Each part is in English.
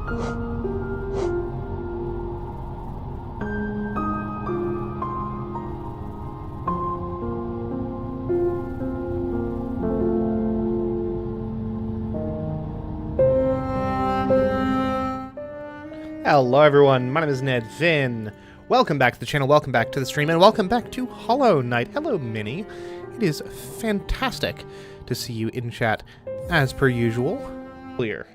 Hello everyone, my name is Ned Finn. Welcome back to the channel, welcome back to the stream, and welcome back to Hollow Knight. Hello, Minnie. It is fantastic to see you in chat, as per usual. Clear.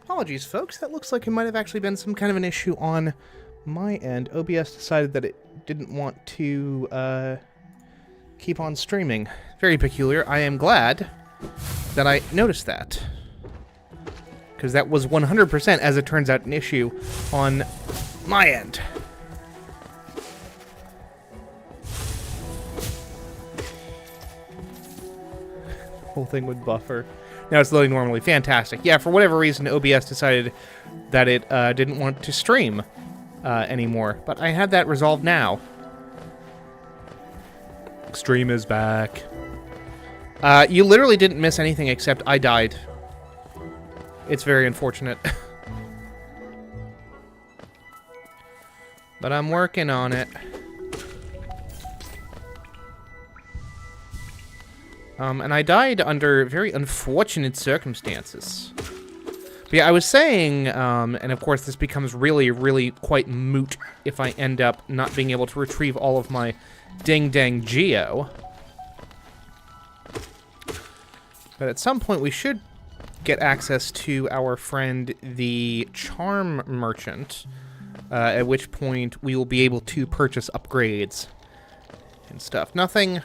Apologies, folks. That looks like it might have actually been some kind of an issue on my end. OBS decided that it didn't want to keep on streaming. Very peculiar. I am glad that I noticed that, because that was 100%, as it turns out, an issue on my end. The whole thing would buffer. Now it's loading normally. Fantastic. Yeah, for whatever reason, OBS decided that it didn't want to stream anymore. But I had that resolved now. Stream is back. You literally didn't miss anything except I died. It's very unfortunate. But I'm working on it. And I died under very unfortunate circumstances. But yeah, I was saying, and of course this becomes really quite moot if I end up not being able to retrieve all of my ding-dang geo. But at some point we should get access to our friend the Charm Merchant, at which point we will be able to purchase upgrades and stuff. Nothing...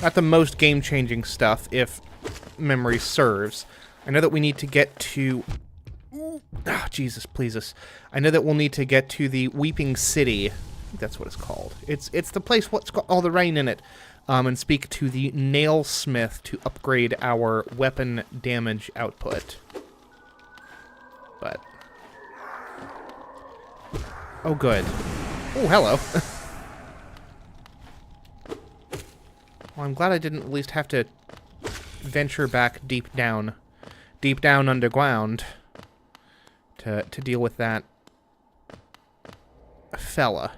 Not the most game-changing stuff, if memory serves. I know that we need to get to... Oh, Jesus, please us. I know that we'll need to get to the Weeping City. I think that's what it's called. It's the place what's got all the rain in it. And speak to the Nailsmith to upgrade our weapon damage output. But... Oh, good. Oh, hello. Well, I'm glad I didn't at least have to venture back deep down underground to deal with that fella.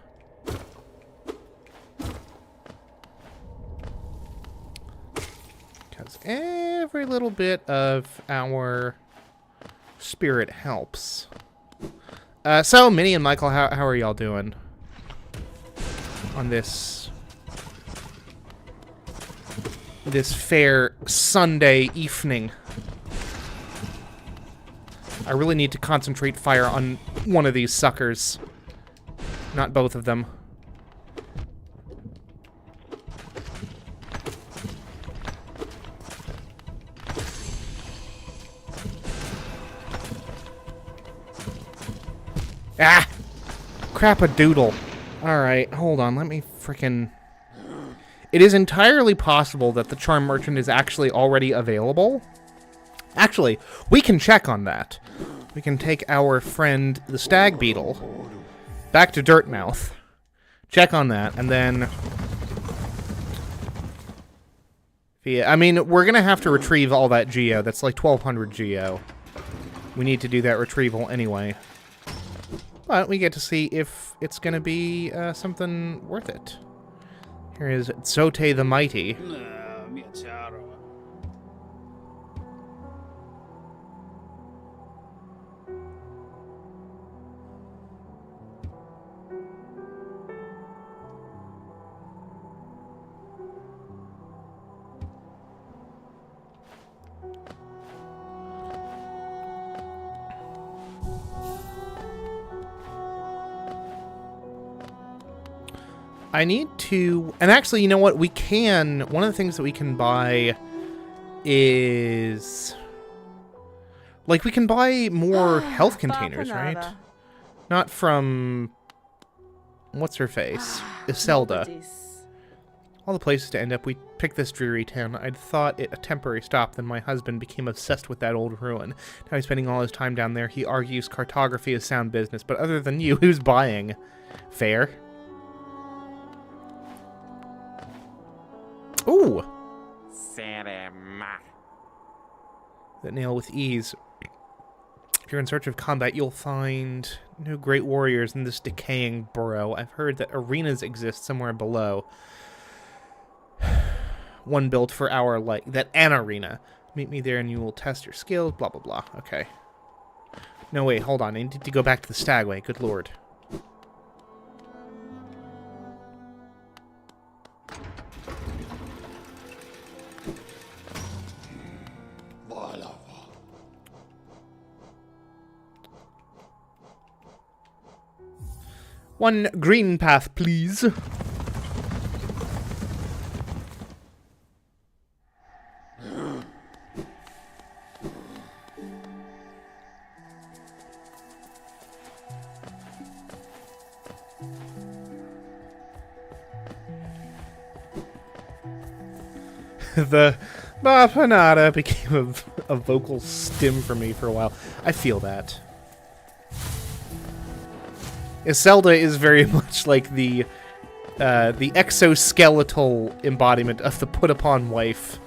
Because every little bit of our spirit helps. So, Minnie and Michael, how are y'all doing on this fair Sunday evening? I really need to concentrate fire on one of these suckers. Not both of them. Ah! Crap-a-doodle. Alright, hold on, let me frickin'... It is entirely possible that the Charm Merchant is actually already available. Actually, we can check on that. We can take our friend, the Stag Beetle, back to Dirtmouth, check on that, and then... Yeah, I mean, we're gonna have to retrieve all that geo. That's like 1,200 geo. We need to do that retrieval anyway. But we get to see if it's gonna be something worth it. Here is Tsote the Mighty. I need to... And actually, you know what? We can... One of the things that we can buy is... Like, we can buy more health containers, right? Not from... What's her face? Iselda. All the places to end up, we picked this dreary town. I'd thought it a temporary stop, then my husband became obsessed with that old ruin. Now he's spending all his time down there. He argues cartography is sound business, but other than you, who's buying? Fair. Ooh! That nail with ease. If you're in search of combat, you'll find no great warriors in this decaying burrow. I've heard that arenas exist somewhere below. One built for our, like, that an arena. Meet me there and you will test your skills, blah, blah, blah. Okay. No, wait, hold on. I need to go back to the Stagway. Good lord. One green path, please. The Bapanada became a vocal stim for me for a while. I feel that. Iselda is very much like the exoskeletal embodiment of the put-upon wife.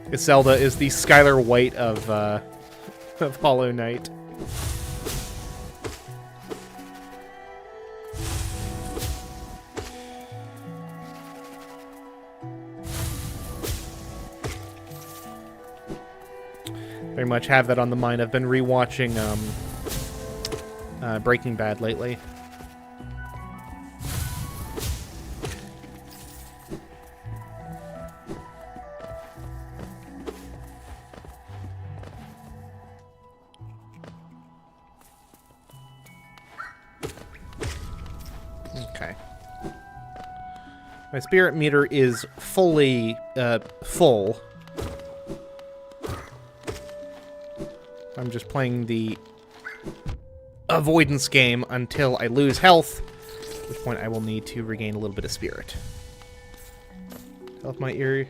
Iselda is the Skylar White of Hollow Knight. Very much have that on the mind. I've been rewatching Breaking Bad lately. Okay. My spirit meter is fully full. I'm just playing the avoidance game until I lose health, at which point I will need to regain a little bit of spirit. Health my ear.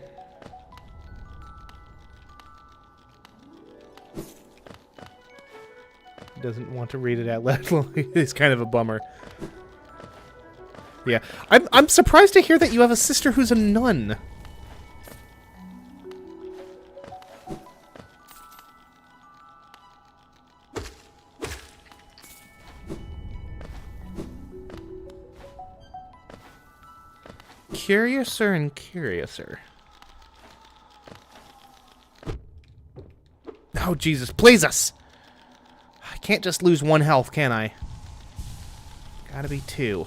Doesn't want to read it out loud. It's kind of a bummer. Yeah, I'm surprised to hear that you have a sister who's a nun. Curiouser and curiouser. Oh, Jesus, please us! I can't just lose one health, can I? Gotta be two.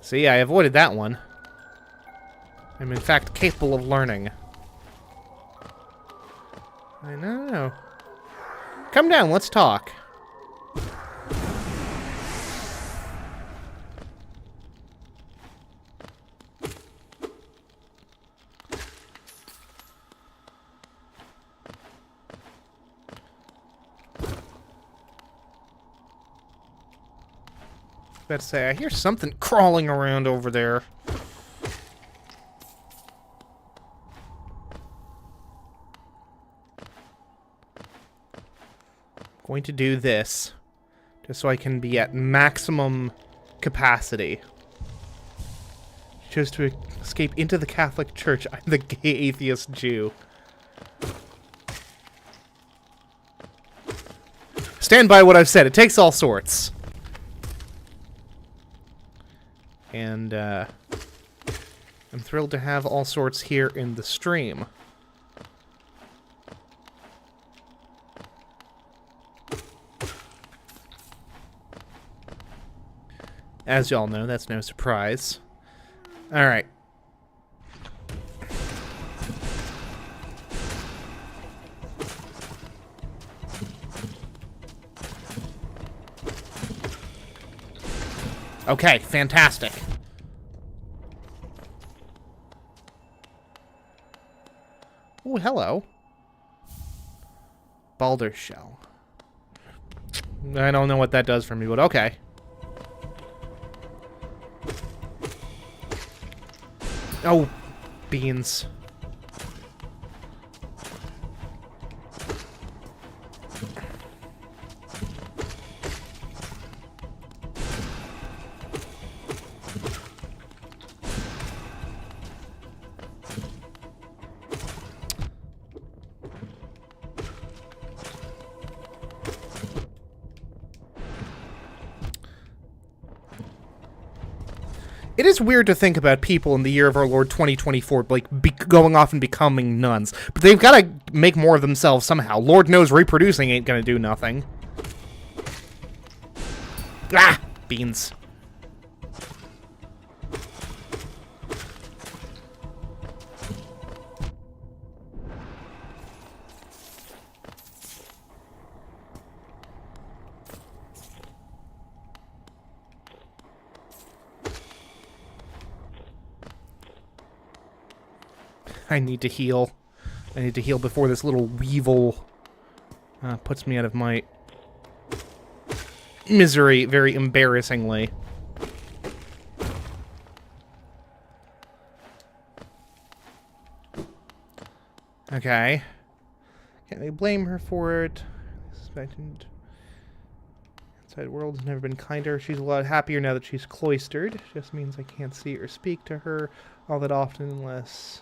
See, I avoided that one. I'm in fact capable of learning. I know. Come down, let's talk. Let's say I hear something crawling around over there. Going to do this just so I can be at maximum capacity. Chose to escape into the Catholic Church. I'm the gay atheist Jew. Stand by what I've said. It takes all sorts. And I'm thrilled to have all sorts here in the stream. As y'all know, that's no surprise. Alright. Okay, fantastic. Oh, hello. Baldur's Shell. I don't know what that does for me, but okay. Oh, beans. It is weird to think about people in the year of our Lord 2024, like, going off and becoming nuns. But they've got to make more of themselves somehow. Lord knows reproducing ain't gonna do nothing. Ah! Beans. I need to heal. I need to heal before this little weevil puts me out of my misery very embarrassingly. Okay. Can't they blame her for it? Suspected. Outside world has never been kinder. She's a lot happier now that she's cloistered. Just means I can't see or speak to her all that often unless...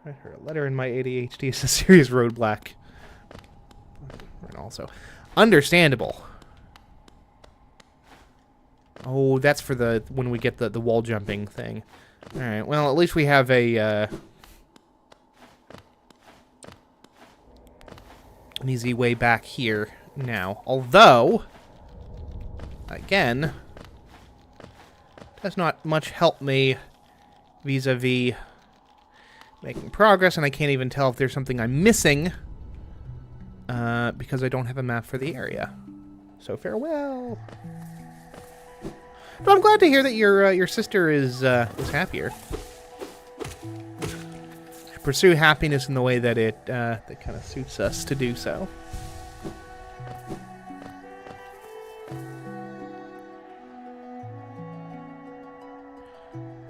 Write her a letter in my ADHD is a serious roadblock. And also, understandable. Oh, that's for the when we get the wall jumping thing. All right. Well, at least we have a an easy way back here now. Although, again, does not much help me vis-a-vis making progress, and I can't even tell if there's something I'm missing because I don't have a map for the area. So farewell. But I'm glad to hear that your sister is happier. Pursue happiness in the way that it that kind of suits us to do so.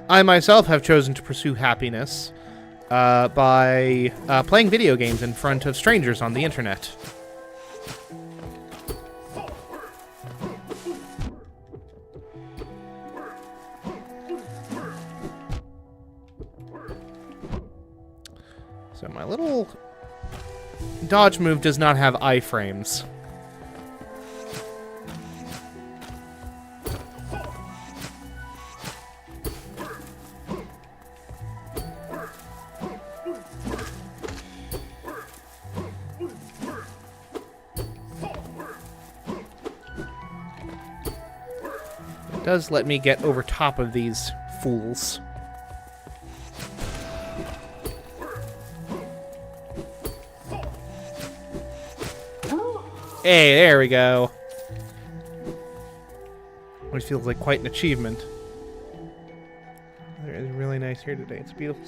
I myself have chosen to pursue happiness by playing video games in front of strangers on the internet. So my little dodge move does not have iframes. Does let me get over top of these fools. Hey, there we go. Which feels like quite an achievement. It is really nice here today. It's beautiful,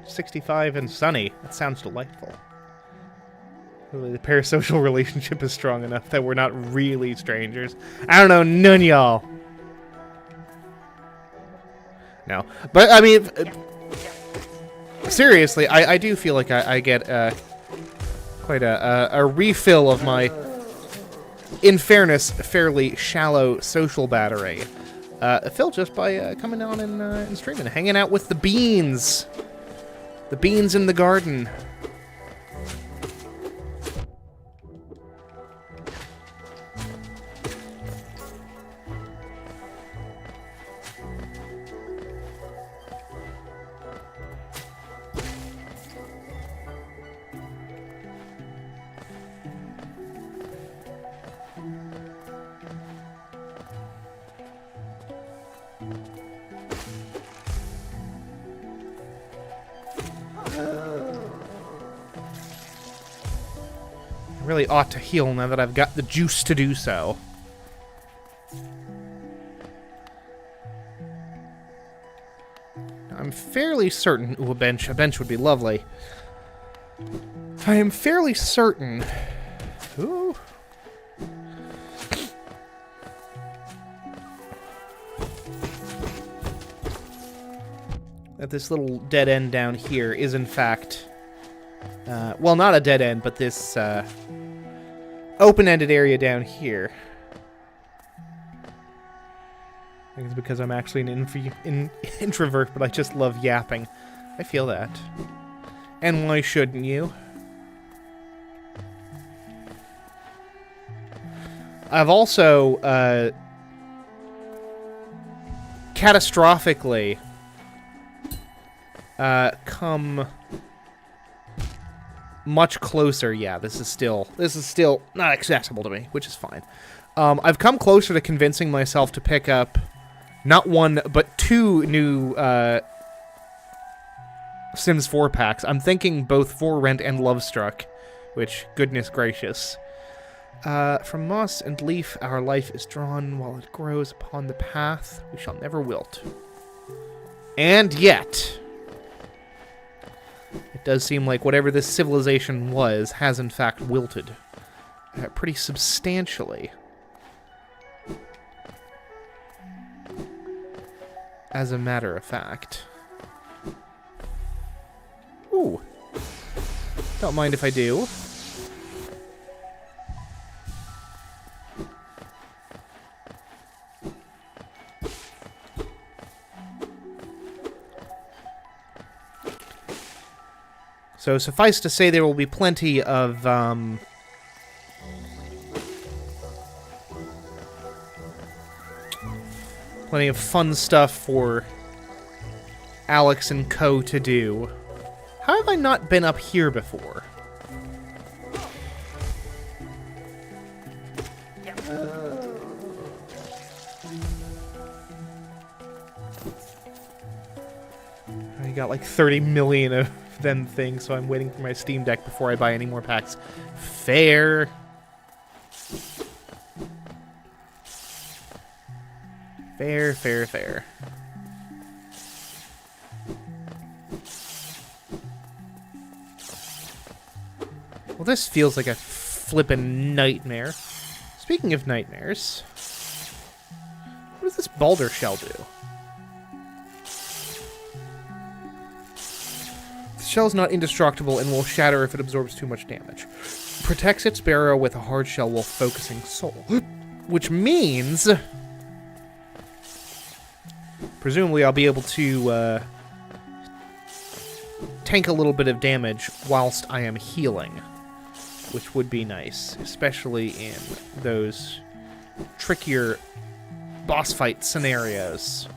65 and sunny. That sounds delightful. Really, the parasocial relationship is strong enough that we're not really strangers. I don't know, none of y'all. No, but I mean, seriously, I do feel like I get quite a refill of my, in fairness, fairly shallow social battery. Filled just by coming on and streaming, hanging out with the beans in the garden. I really ought to heal now that I've got the juice to do so. I'm fairly certain... Ooh, a bench. A bench would be lovely. I am fairly certain... Ooh. That this little dead end down here is in fact... well, not a dead end, but this open-ended area down here. I think it's because I'm actually an introvert, but I just love yapping. I feel that. And why shouldn't you? I've also, catastrophically, come much closer. Yeah, this is still not accessible to me, which is fine. I've come closer to convincing myself to pick up not one, but 2 new Sims 4 packs. I'm thinking both For Rent and Lovestruck, which, goodness gracious. From moss and leaf our life is drawn while it grows upon the path. We shall never wilt. And yet, it does seem like whatever this civilization was has in fact wilted. Pretty substantially. As a matter of fact. Ooh. Don't mind if I do. So suffice to say there will be plenty of, plenty of fun stuff for Alex and co to do. How have I not been up here before? I got like 30 million of them things, so I'm waiting for my Steam Deck before I buy any more packs. Fair. Fair, fair, fair. Well, this feels like a flippin' nightmare. Speaking of nightmares, what does this boulder shell do? The shell is not indestructible and will shatter if it absorbs too much damage. Protects its bearer with a hard shell while focusing soul. Which means... presumably I'll be able to tank a little bit of damage whilst I am healing, which would be nice, especially in those trickier boss fight scenarios.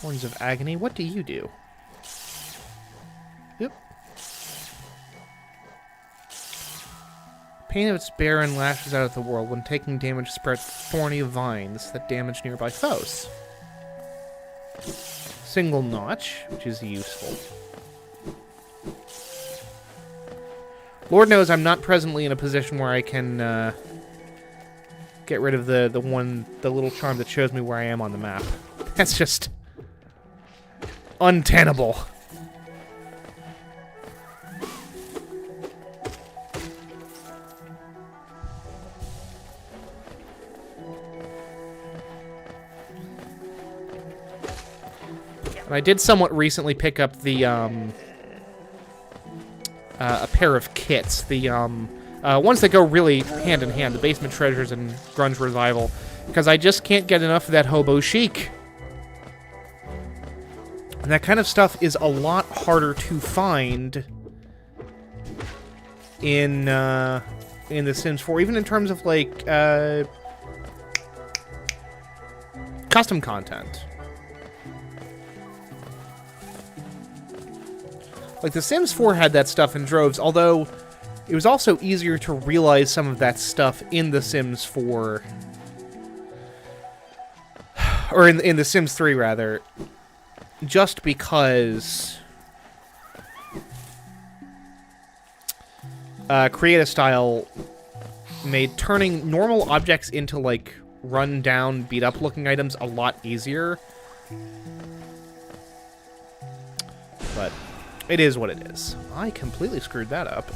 Horns of Agony, what do you do? Yep. Pain of its barren lashes out at the world. When taking damage, spreads thorny vines that damage nearby foes. Single notch, which is useful. Lord knows I'm not presently in a position where I can get rid of the little charm that shows me where I am on the map. That's just untenable. And I did somewhat recently pick up the a pair of kits, the ones that go really hand in hand, the Basement Treasures and Grunge Revival, because I just can't get enough of that hobo chic. And that kind of stuff is a lot harder to find in The Sims 4, even in terms of, like, custom content. Like, The Sims 4 had that stuff in droves, although it was also easier to realize some of that stuff in The Sims 4 or in The Sims 3 rather, just because Create a Style made turning normal objects into like run down, beat up looking items a lot easier. But it is what it is. I completely screwed that up.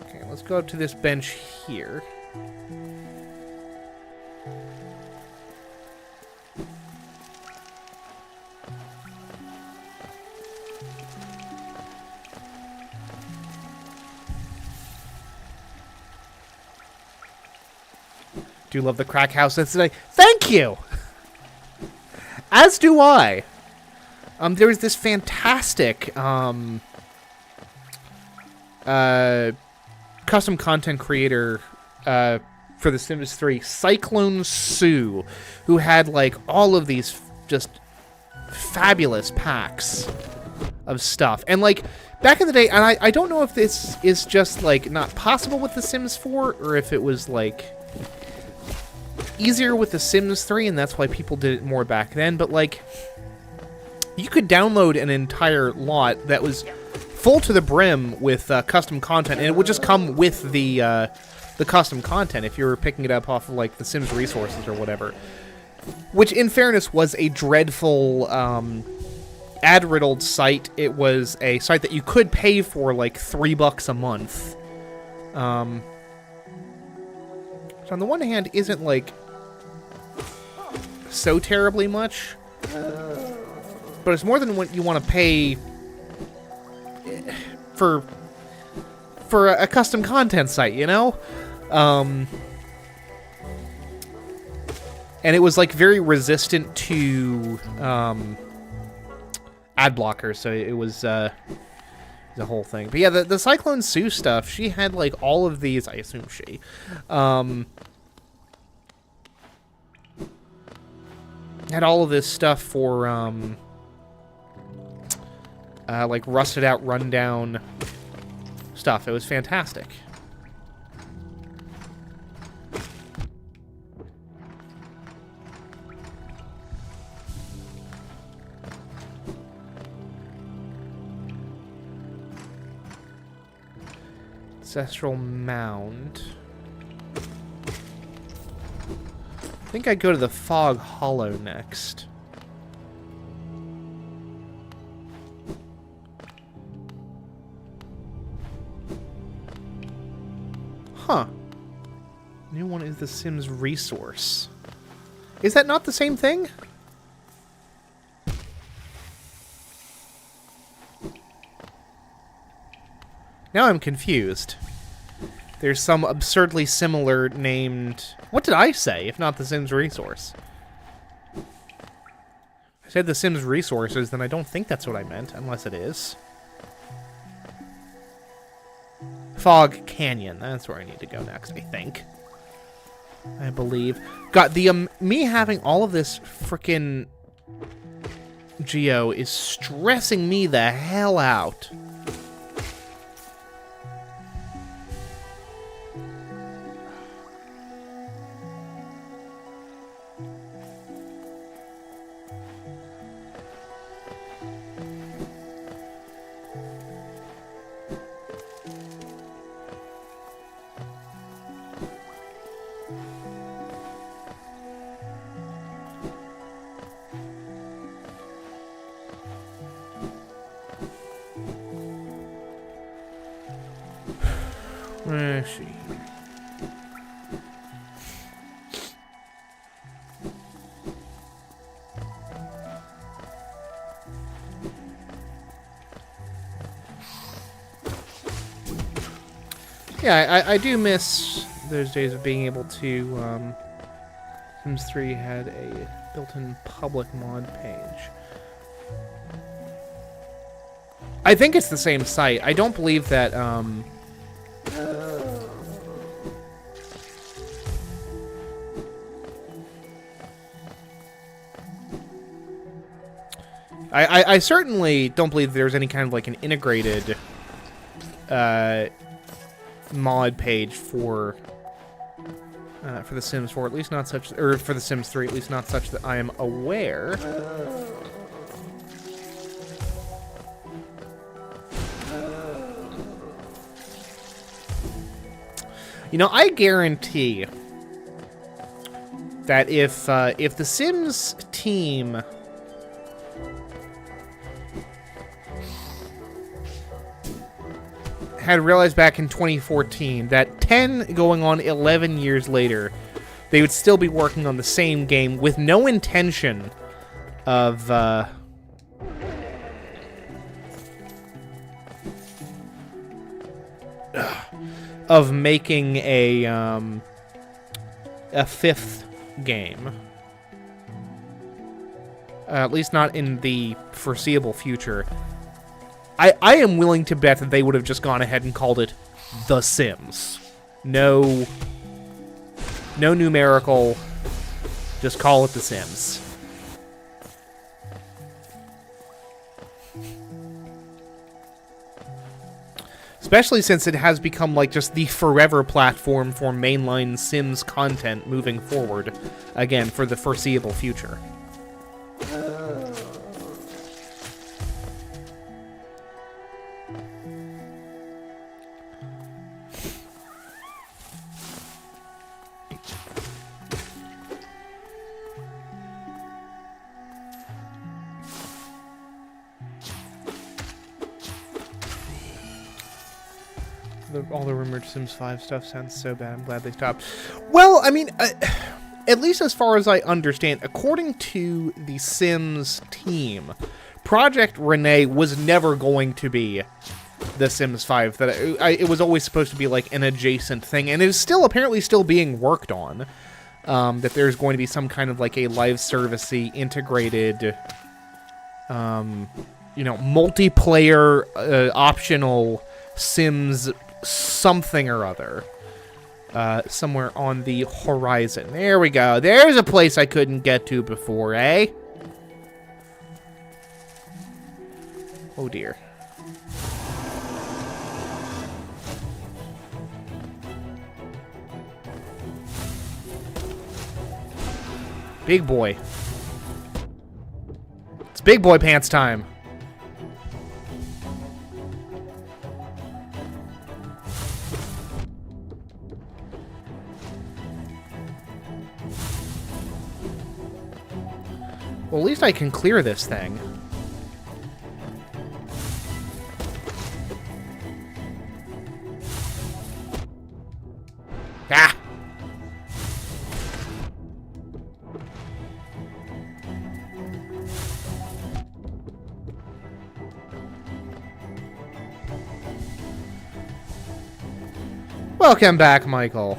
Okay, let's go up to this bench here. Do love the crack house today. Thank you! As do I. There was this fantastic custom content creator for The Sims 3, Cyclone Sue, who had like all of these just fabulous packs of stuff. And like back in the day, and I don't know if this is just like not possible with The Sims 4 or if it was like easier with The Sims 3 and that's why people did it more back then, but like you could download an entire lot that was full to the brim with custom content, and it would just come with the custom content if you were picking it up off of like The Sims resources or whatever, which in fairness was a dreadful ad-riddled site. It was a site that you could pay for like $3 a month, so on the one hand isn't like so terribly much, but it's more than what you want to pay for a custom content site, you know? And it was like very resistant to ad blockers, so it was the whole thing. But yeah, the Cyclone Sue stuff, she had like all of these, I assume she, had all of this stuff for like rusted out, rundown stuff. It was fantastic. Ancestral Mound. I think I'd go to the Fog Hollow next. Huh. New one is the Sims Resource. Is that not the same thing? Now I'm confused. There's some absurdly similar named... What did I say, if not the Sims Resource? If I said the Sims Resources, then I don't think that's what I meant, unless it is. Fog Canyon, that's where I need to go next, I think. I believe. God, the me having all of this frickin' geo is stressing me the hell out. Let's see. Yeah, I do miss those days of being able to, Sims 3 had a built-in public mod page. I think it's the same site. I don't believe that, I certainly don't believe there's any kind of like an integrated mod page for The Sims 4, at least not such, or for The Sims 3, at least not such that I am aware. You know, I guarantee that if the Sims team had realized back in 2014 that 10 going on 11 years later, they would still be working on the same game with no intention of making a fifth game. At least not in the foreseeable future. I am willing to bet that they would have just gone ahead and called it The Sims. No numerical, just call it The Sims. Especially since it has become like just the forever platform for mainline Sims content moving forward, again, for the foreseeable future. All the rumored Sims 5 stuff sounds so bad. I'm glad they stopped. Well, I mean, at least as far as I understand, according to the Sims team, Project Renee was never going to be the Sims 5. That it was always supposed to be like an adjacent thing, and it is still apparently still being worked on. That there's going to be some kind of like a live servicey integrated, you know, multiplayer optional Sims something or other somewhere on the horizon. There we go. There's a place I couldn't get to before, eh? Oh dear. Big boy. It's big boy pants time. Well, at least I can clear this thing. Ah! Welcome back, Michael.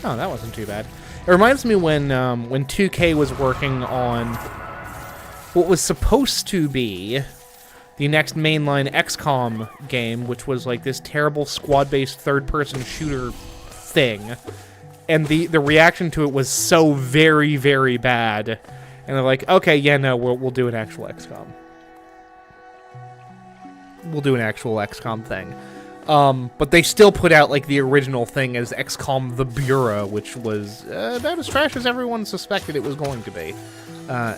Oh, that wasn't too bad. It reminds me when 2K was working on what was supposed to be the next mainline XCOM game, which was like this terrible squad-based third-person shooter thing, and the reaction to it was so very, very bad. And they're like, okay, yeah, no, we'll do an actual XCOM. We'll do an actual XCOM thing. But they still put out, like, the original thing as XCOM The Bureau, which was about as trash as everyone suspected it was going to be,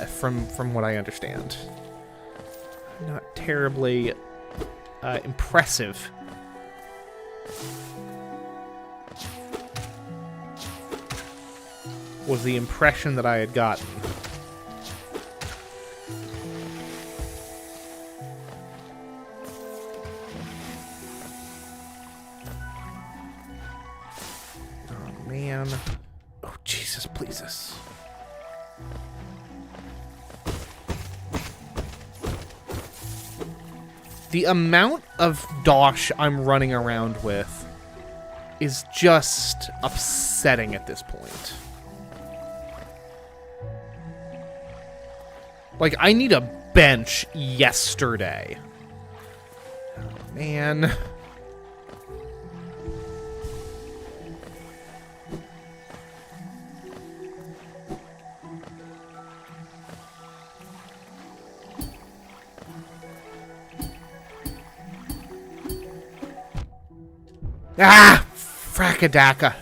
from what I understand. Not terribly impressive. Was the impression that I had gotten. Man. Oh, Jesus, pleases. The amount of dosh I'm running around with is just upsetting at this point. Like, I need a bench yesterday. Oh, man. Ah! Frackadaka.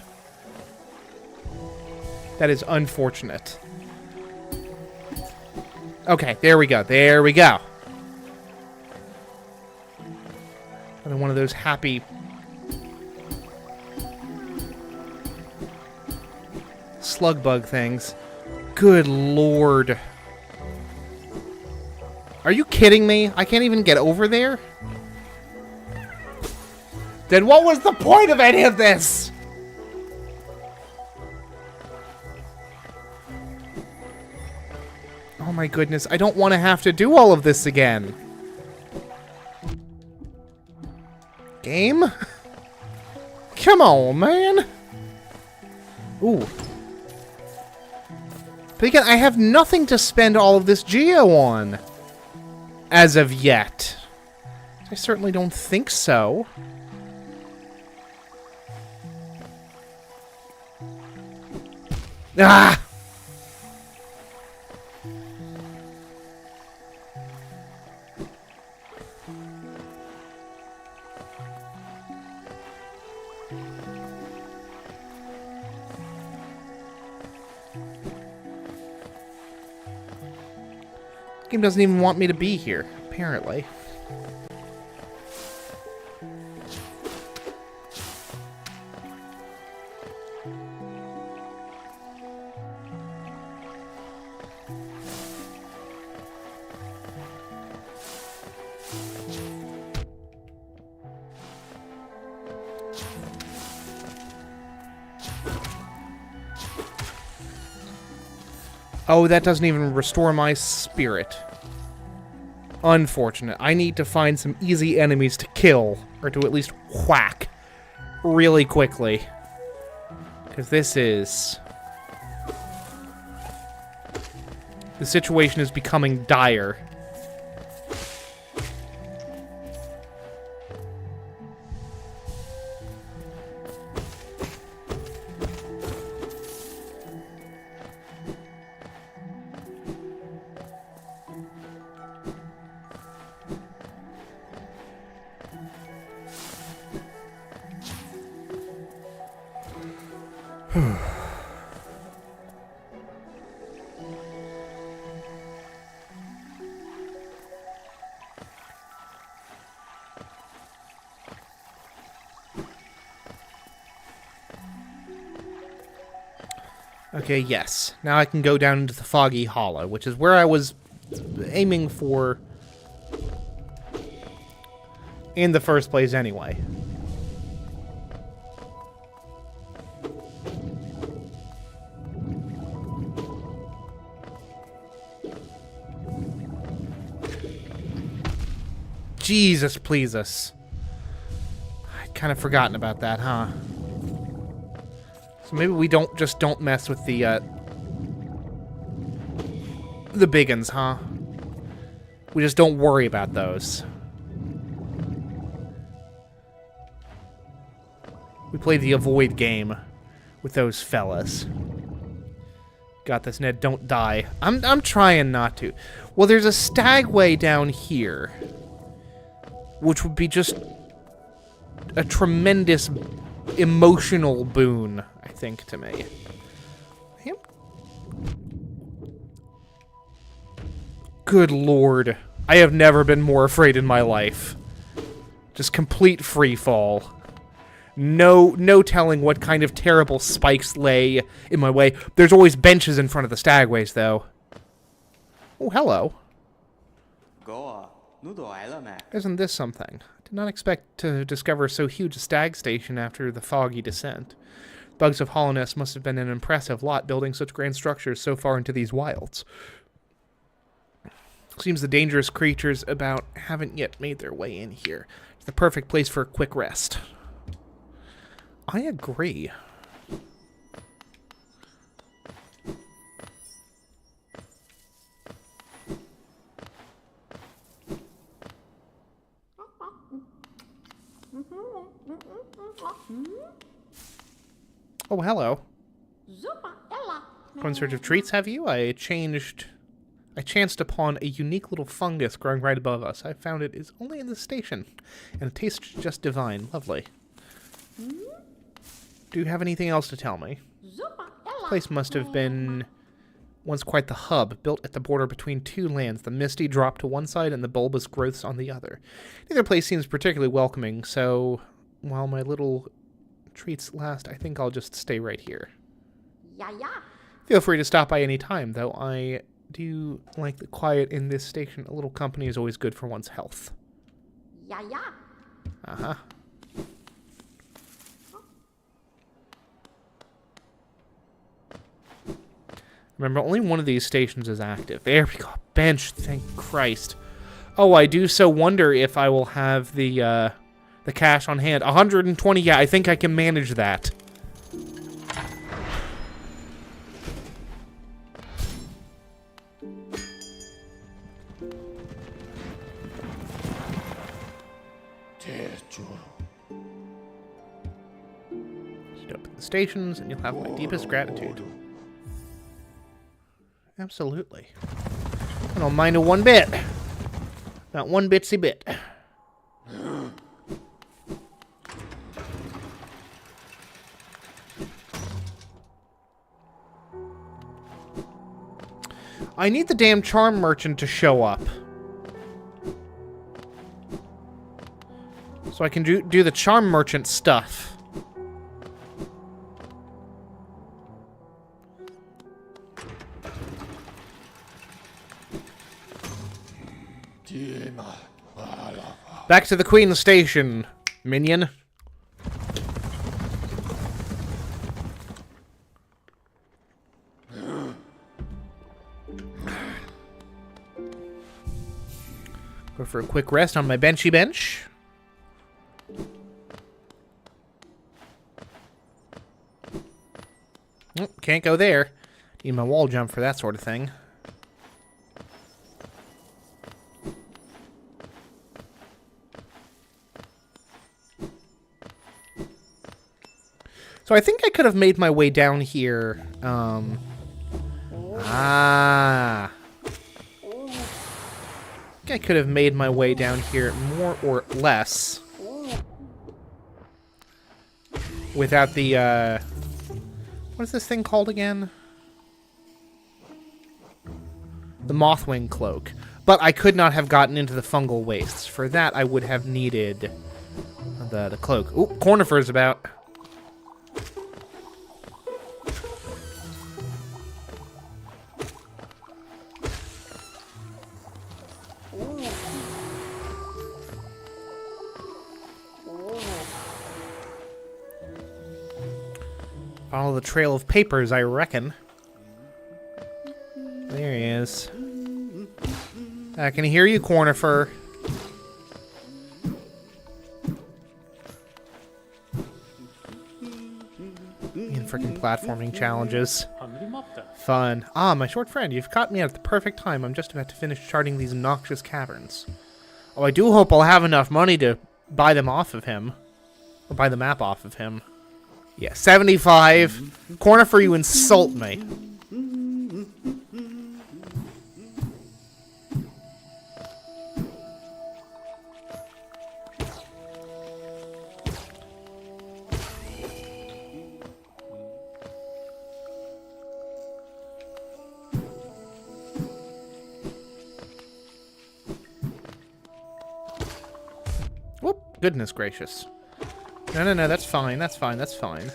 That is unfortunate. Okay, there we go. There we go. Another one of those happy... slug bug things. Good lord. Are you kidding me? I can't even get over there? Then what was the point of any of this? Oh my goodness, I don't want to have to do all of this again. Game? Come on, man. Ooh. But again, I have nothing to spend all of this geo on. As of yet. I certainly don't think so. Ah! Game doesn't even want me to be here, apparently. Oh, that doesn't even restore my spirit. Unfortunate. I need to find some easy enemies to kill, or to at least whack, really quickly. Because this is... the situation is becoming dire. Okay, yes. Now I can go down into the Foggy Hollow, which is where I was aiming for in the first place anyway. Jesus, please us. I'd kind of forgotten about that, huh? So maybe we don't mess with the big uns, huh? We just don't worry about those. We play the avoid game with those fellas. Got this, Ned. Don't die. I'm trying not to. Well, there's a stagway down here, which would be just a tremendous emotional boon, I think, to me. Yep. Good lord. I have never been more afraid in my life. Just complete free fall. No telling what kind of terrible spikes lay in my way. There's always benches in front of the stagways, though. Oh, hello. Isn't this something? Did not expect to discover so huge a stag station after the foggy descent. Bugs of Hollownest must have been an impressive lot building such grand structures so far into these wilds. Seems the dangerous creatures about haven't yet made their way in here. It's the perfect place for a quick rest. I agree. Oh, hello. Go in search of treats, have you? I chanced upon a unique little fungus growing right above us. I found it is only in the station, and it tastes just divine. Lovely. Do you have anything else to tell me? This place must have been once quite the hub, built at the border between two lands, the misty drop to one side and the bulbous growths on the other. Neither place seems particularly welcoming, so while my little treats last, I think I'll just stay right here. Feel free to stop by any time, though I do like the quiet in this station. A little company is always good for one's health. Uh-huh. Remember, only one of these stations is active. There we go. Bench, thank Christ. Oh, I do so wonder if I will have the cash on hand. 120, yeah, I think I can manage that. Just open the stations, and you'll have my deepest gratitude. Absolutely. I don't mind it one bit. Not one bitsy bit. I need the damn charm merchant to show up. So I can do the charm merchant stuff. Back to the Queen Station, minion. Go for a quick rest on my benchy bench. Oh, can't go there. Need my wall jump for that sort of thing. So I think I could have made my way down here. I think I could have made my way down here more or less without the, what is this thing called again? The Mothwing Cloak. But I could not have gotten into the fungal wastes. For that, I would have needed the cloak. Ooh, Cornifer's about. Follow the trail of papers, I reckon. There he is. I can hear you, Cornifer. And freaking platforming challenges. Fun. Ah, my short friend, you've caught me at the perfect time. I'm just about to finish charting these noxious caverns. Oh, I do hope I'll have enough money to buy them off of him. Or buy the map off of him. Yeah, 75. Cornifer, you insult me. Whoop, goodness gracious. No, that's fine, that's fine, that's fine.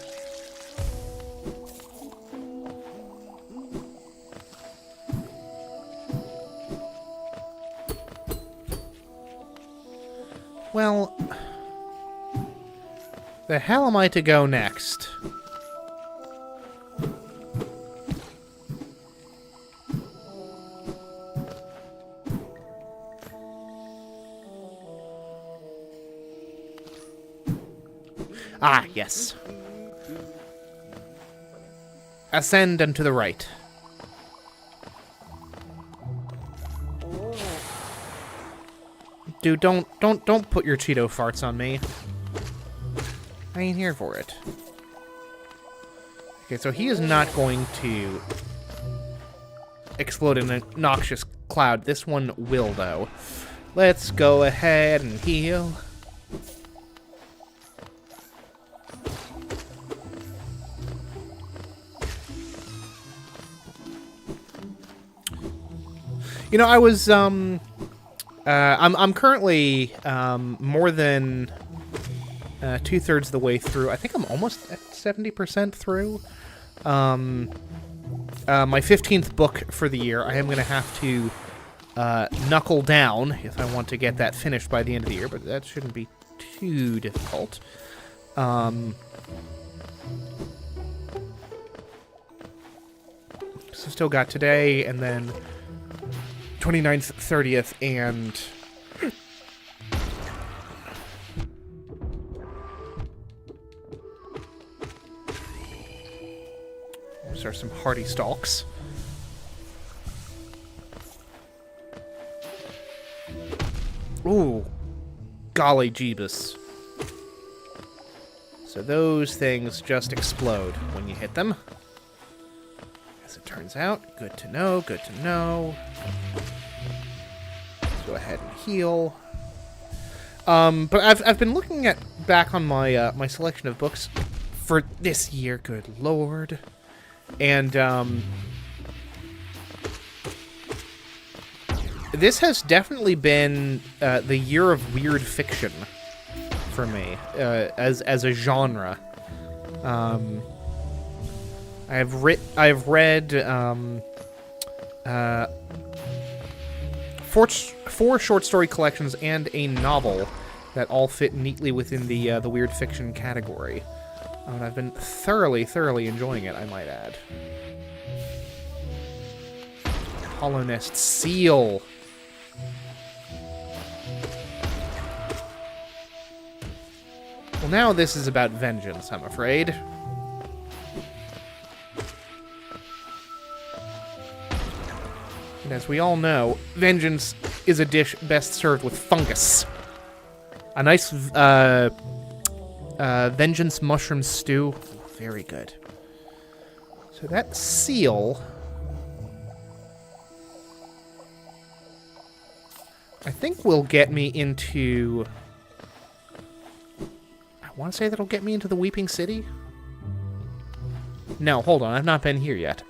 Well, the hell am I to go next? Ah, yes. Ascend and to the right. Dude, don't put your Cheeto farts on me. I ain't here for it. Okay, so he is not going to explode in a noxious cloud. This one will, though. Let's go ahead and heal. You know, I was, I'm currently, more than, 2/3 the way through. I think I'm almost at 70% through. My 15th book for the year. I am going to have to, knuckle down if I want to get that finished by the end of the year, but that shouldn't be too difficult. So still got today, and then 29th, 30th, and... Those are some hardy stalks. Ooh. Golly jeebus. So those things just explode when you hit them. As it turns out, good to know, good to know. Let's go ahead and heal. But I've been looking back on my my selection of books for this year, good lord. And this has definitely been the year of weird fiction for me, as a genre. I've read four short story collections and a novel that all fit neatly within the weird fiction category. And I've been thoroughly enjoying it, I might add. Hollownest seal. Well, now this is about vengeance, I'm afraid. And as we all know, vengeance is a dish best served with fungus. A nice, vengeance mushroom stew. Very good. So that seal... I think will get me into... I want to say that'll get me into the Weeping City? No, hold on. I've not been here yet.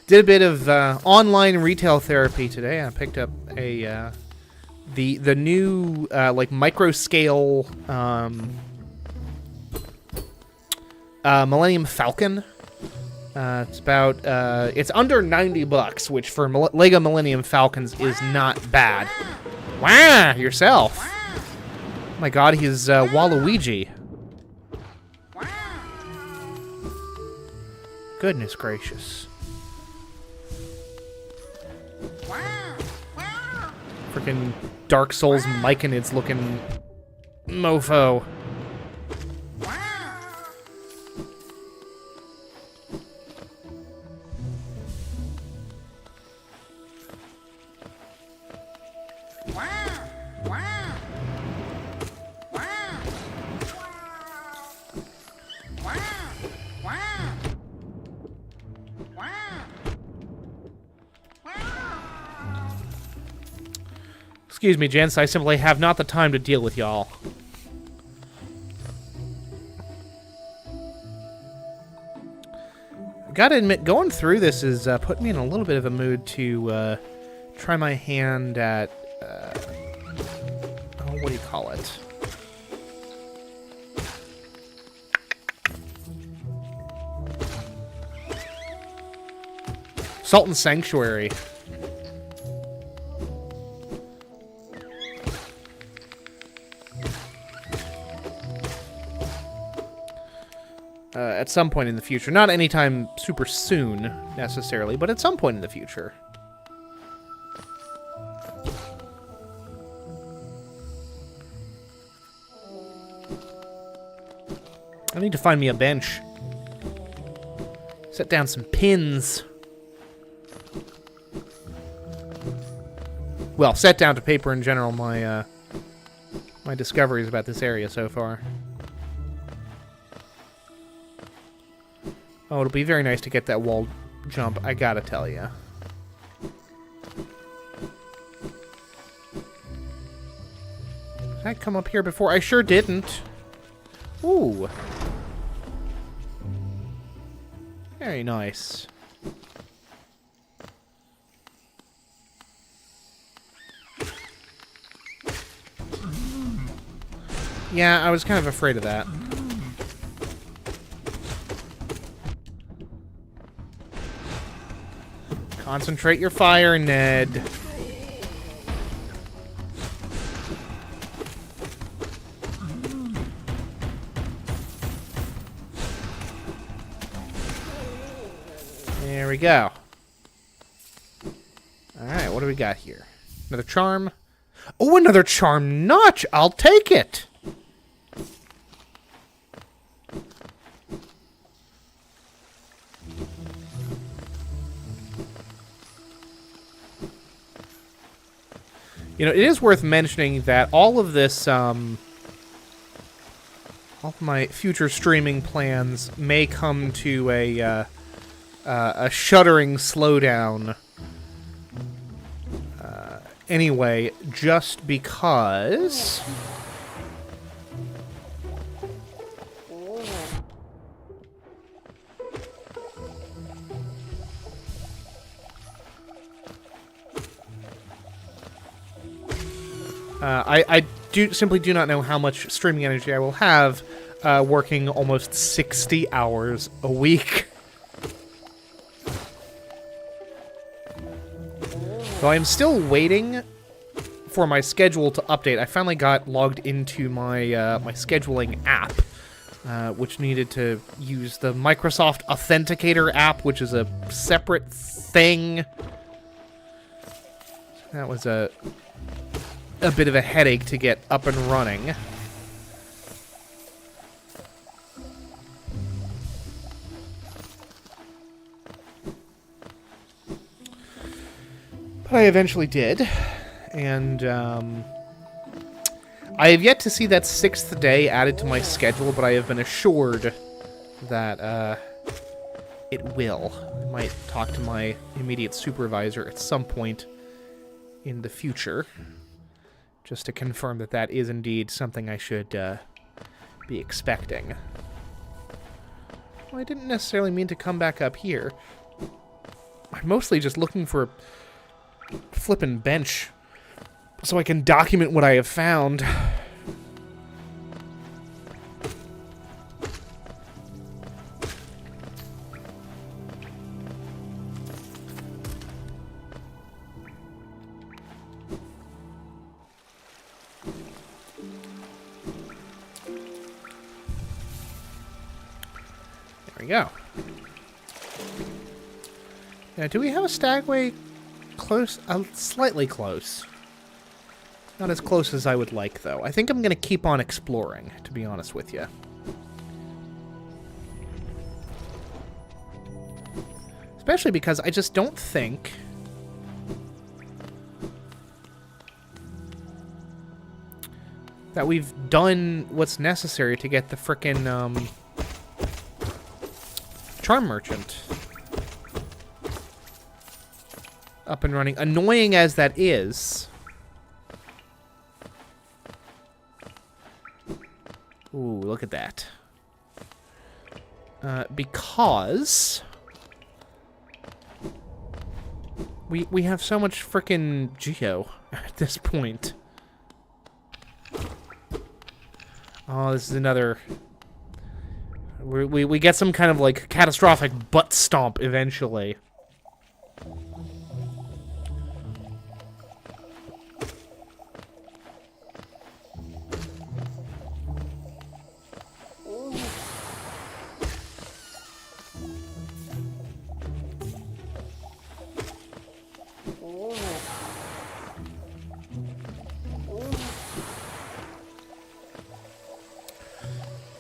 Did a bit of online retail therapy today. I picked up a the new like micro scale Millennium Falcon. It's about it's under $90, which for Lego Millennium Falcons is not bad. Wow, yourself. Oh my God, he's Waluigi. Goodness gracious. Freaking Dark Souls Myconids looking mofo. Excuse me, gents, I simply have not the time to deal with y'all. Gotta admit, going through this is putting me in a little bit of a mood to try my hand at, oh, what do you call it? Sultan Sanctuary. At some point in the future. Not anytime super soon, necessarily, but at some point in the future. I need to find me a bench. Set down some pins. well, set down to paper in general my my discoveries about this area so far. Oh, it'll be very nice to get that wall jump, I gotta tell you. Did I come up here before? I sure didn't. Ooh. Very nice. Yeah, I was kind of afraid of that. Concentrate your fire, Ned. There we go. Alright, what do we got here? Another charm. Oh, another charm notch! I'll take it! You know, it is worth mentioning that all of this, all of my future streaming plans may come to a shuddering slowdown. Anyway, just because... I simply do not know how much streaming energy I will have working almost 60 hours a week. So I am still waiting for my schedule to update. I finally got logged into my my scheduling app, which needed to use the Microsoft Authenticator app, which is a separate thing. That was a bit of a headache to get up and running. But I eventually did, and I have yet to see that 6th day added to my schedule, but I have been assured that it will. I might talk to my immediate supervisor at some point in the future, just to confirm that that is indeed something I should be expecting. Well, I didn't necessarily mean to come back up here. I'm mostly just looking for a flippin' bench so I can document what I have found. There we go. Now, do we have a stagway close? Slightly close. Not as close as I would like, though. I think I'm going to keep on exploring, to be honest with you. Especially because I just don't think that we've done what's necessary to get the frickin' Charm Merchant up and running. Annoying as that is. Ooh, look at that. Because we have so much frickin' geo at this point. Oh, this is another... We get some kind of, like, catastrophic butt stomp eventually.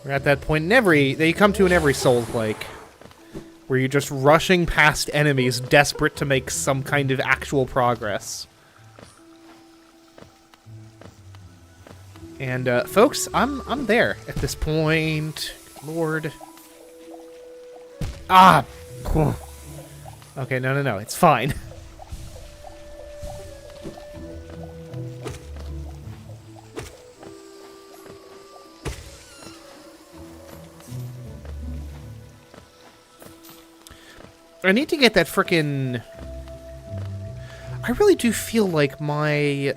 We're at that point in that you come to in every Souls-like, where you're just rushing past enemies, desperate to make some kind of actual progress. And, folks, I'm there at this point. Lord. Ah! Okay, no, it's fine. I need to get that frickin'... I really do feel like my...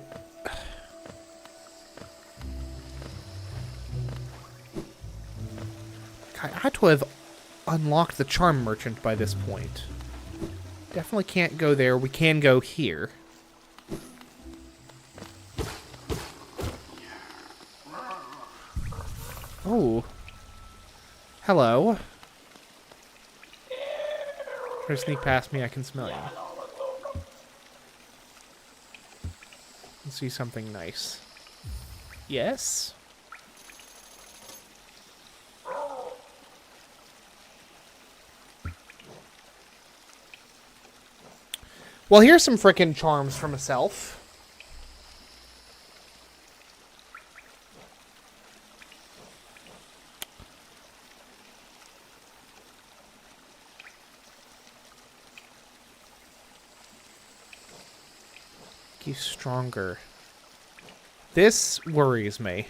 I had to have unlocked the charm merchant by this point. Definitely can't go there. We can go here. Oh. Hello. Try to sneak past me, I can smell you. Let's see something nice. Yes? Well, here's some frickin' charms for myself. He's stronger. This worries me.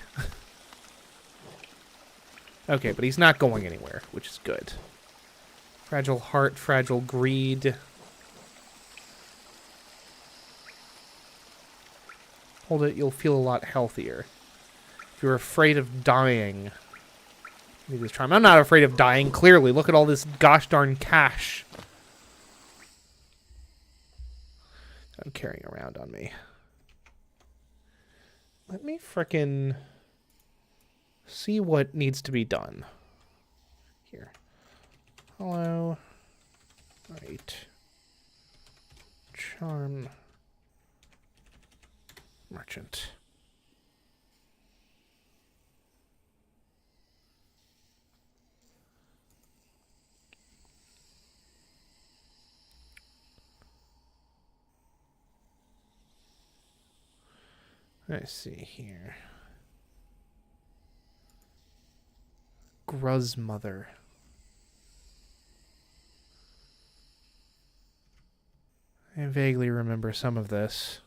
Okay, but he's not going anywhere, which is good. Fragile heart, fragile greed. Hold it, you'll feel a lot healthier. If you're afraid of dying, need this charm. I'm not afraid of dying, clearly. Look at all this gosh darn cash I'm carrying around on me. Let me frickin' see what needs to be done. Here. Hello. Right. Charm. Merchant. Let's see here. Gruzmother. I vaguely remember some of this.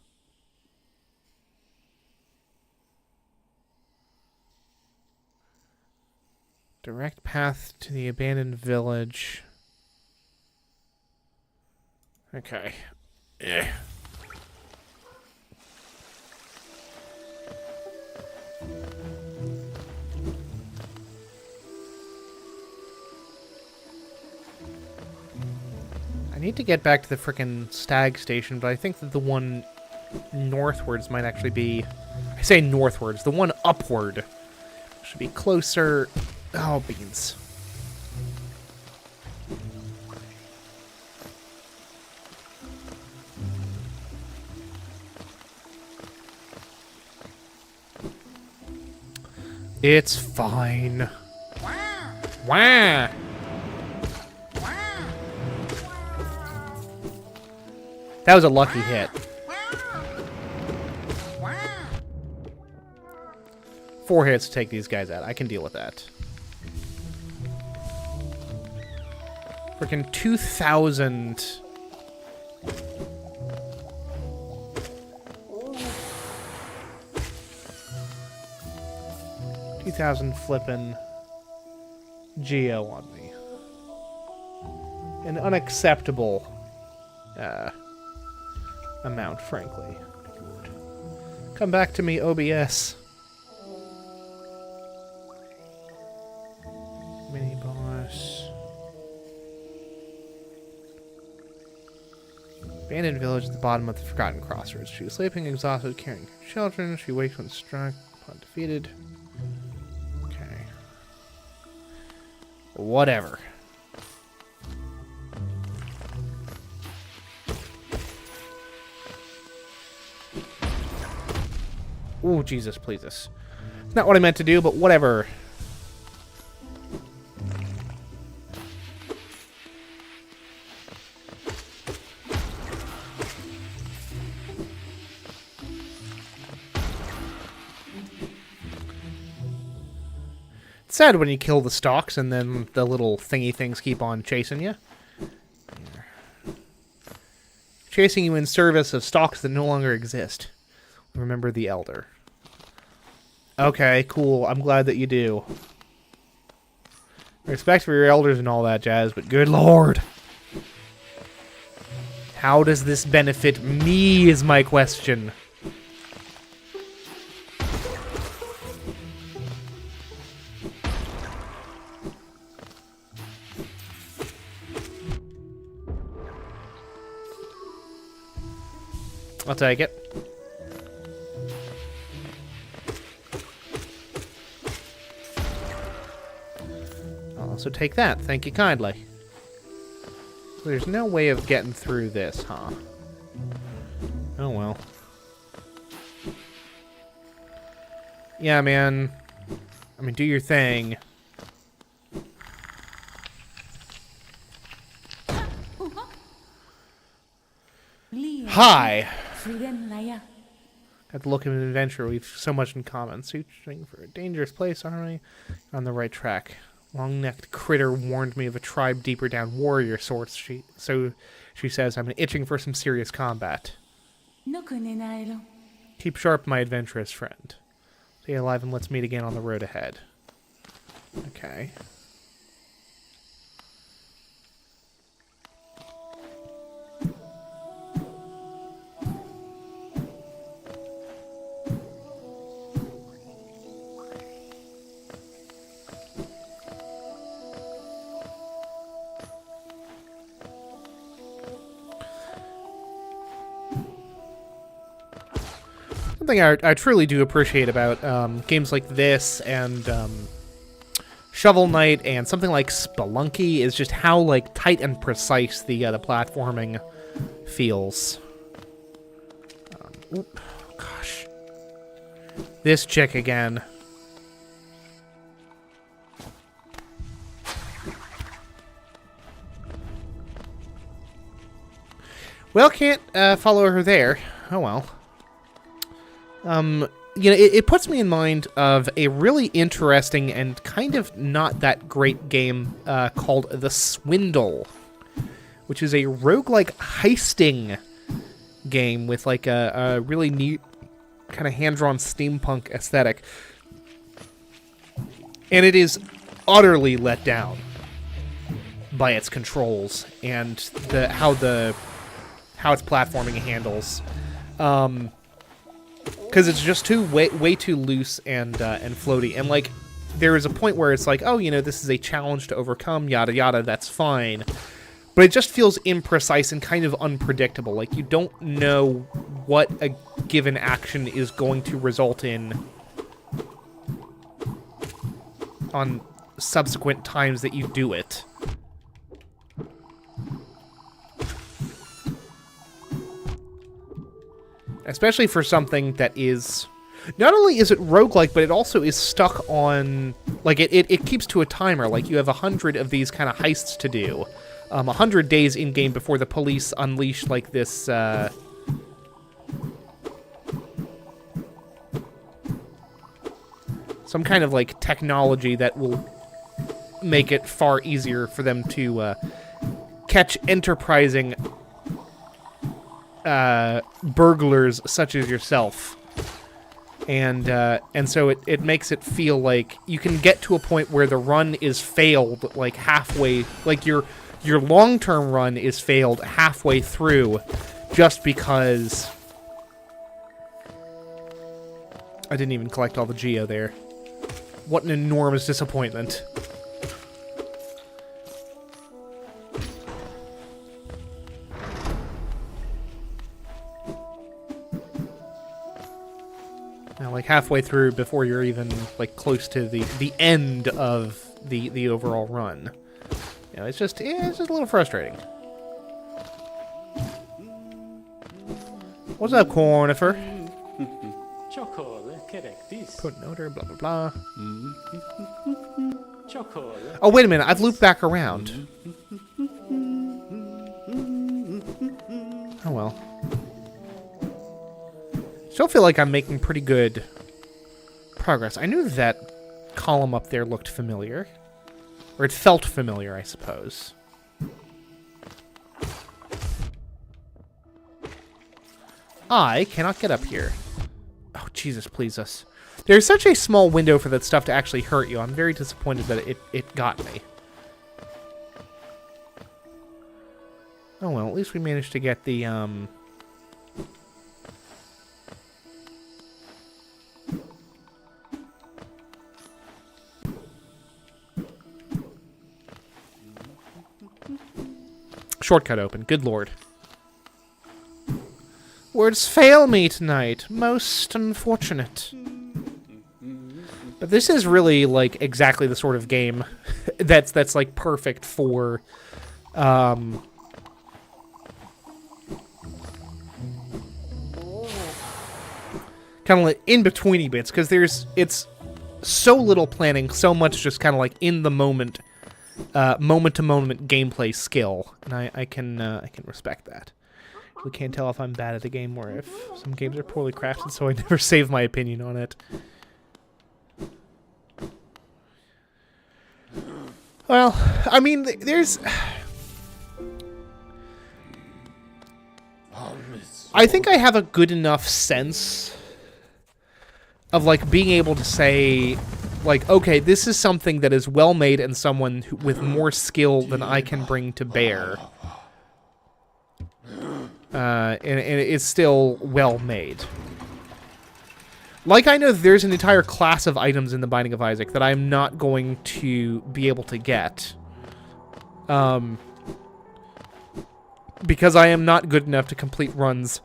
Direct path to the abandoned village. Okay. Yeah. I need to get back to the frickin' stag station, but I think that the one northwards might actually be... I say northwards, the one upward should be closer... Oh, beans. It's fine. Wah! That was a lucky hit. 4 hits to take these guys out. I can deal with that. Freaking 2,000. Flippin' Geo on me. An unacceptable amount, frankly. Come back to me, OBS. Mini boss. Abandoned village at the bottom of the Forgotten Crossroads. She was sleeping, exhausted, carrying her children. She wakes when struck, upon defeated. Okay. Whatever. Ooh, Jesus, please us. Not what I meant to do, but whatever. It's sad when you kill the stalks and then the little thingy things keep on chasing you. Chasing you in service of stalks that no longer exist. Remember the Elder. Okay, cool. I'm glad that you do. Respect for your elders and all that jazz, but good lord. How does this benefit me is my question. I'll take it. I'll also take that. Thank you kindly. So there's no way of getting through this, huh? Oh well. Yeah, man. I mean, do your thing. Hi! Got the look of an adventure. We've so much in common. Searching for a dangerous place, aren't we? On the right track. Long-necked critter warned me of a tribe deeper down, warrior sorts. She says I'm itching for some serious combat. Keep sharp, my adventurous friend. Stay alive and let's meet again on the road ahead. Okay. Something I truly do appreciate about games like this and Shovel Knight and something like Spelunky is just how like tight and precise the platforming feels. Oop, gosh, this chick again. Well, can't follow her there. Oh well. You know, it puts me in mind of a really interesting and kind of not that great game called The Swindle, which is a roguelike heisting game with like a really neat kind of hand-drawn steampunk aesthetic. And it is utterly let down by its controls and how its platforming handles. Because it's just way too loose and floaty, and like there is a point where it's like, oh, you know, this is a challenge to overcome, yada yada, that's fine, but it just feels imprecise and kind of unpredictable. Like you don't know what a given action is going to result in on subsequent times that you do it. Especially for something that is... Not only is it roguelike, but it also is stuck on... Like, it keeps to a timer. Like, you have 100 of these kind of heists to do. 100 days in-game before the police unleash, like, this... some kind of, like, technology that will make it far easier for them to catch enterprising... burglars such as yourself, and so it makes it feel like you can get to a point where the run is failed, like halfway, like your long-term run is failed halfway through, just because I didn't even collect all the geo there. What an enormous disappointment. Like halfway through before you're even like close to the end of the overall run. You know, it's just a little frustrating. What's up, Cornifer? Put an order, blah blah blah. Oh wait a minute, I've looped back around. Oh well. Still feel like I'm making pretty good progress. I knew that column up there looked familiar. Or it felt familiar, I suppose. I cannot get up here. Oh, Jesus, please us. There's such a small window for that stuff to actually hurt you. I'm very disappointed that it got me. Oh, well, at least we managed to get the, shortcut open. Good lord. Words fail me tonight. Most unfortunate. But this is really, like, exactly the sort of game that's like, perfect for, kind of like in-betweeny bits, because it's so little planning, so much just kind of like in the moment, moment-to-moment gameplay skill, and I can respect that. I can't tell if I'm bad at a game or if some games are poorly crafted, so I never save my opinion on it. Well, I mean, there's... I think I have a good enough sense of, like, being able to say, like, okay, this is something that is well made and someone with more skill than I can bring to bear. And it's still well made. Like, I know there's an entire class of items in The Binding of Isaac that I'm not going to be able to get. Because I am not good enough to complete runs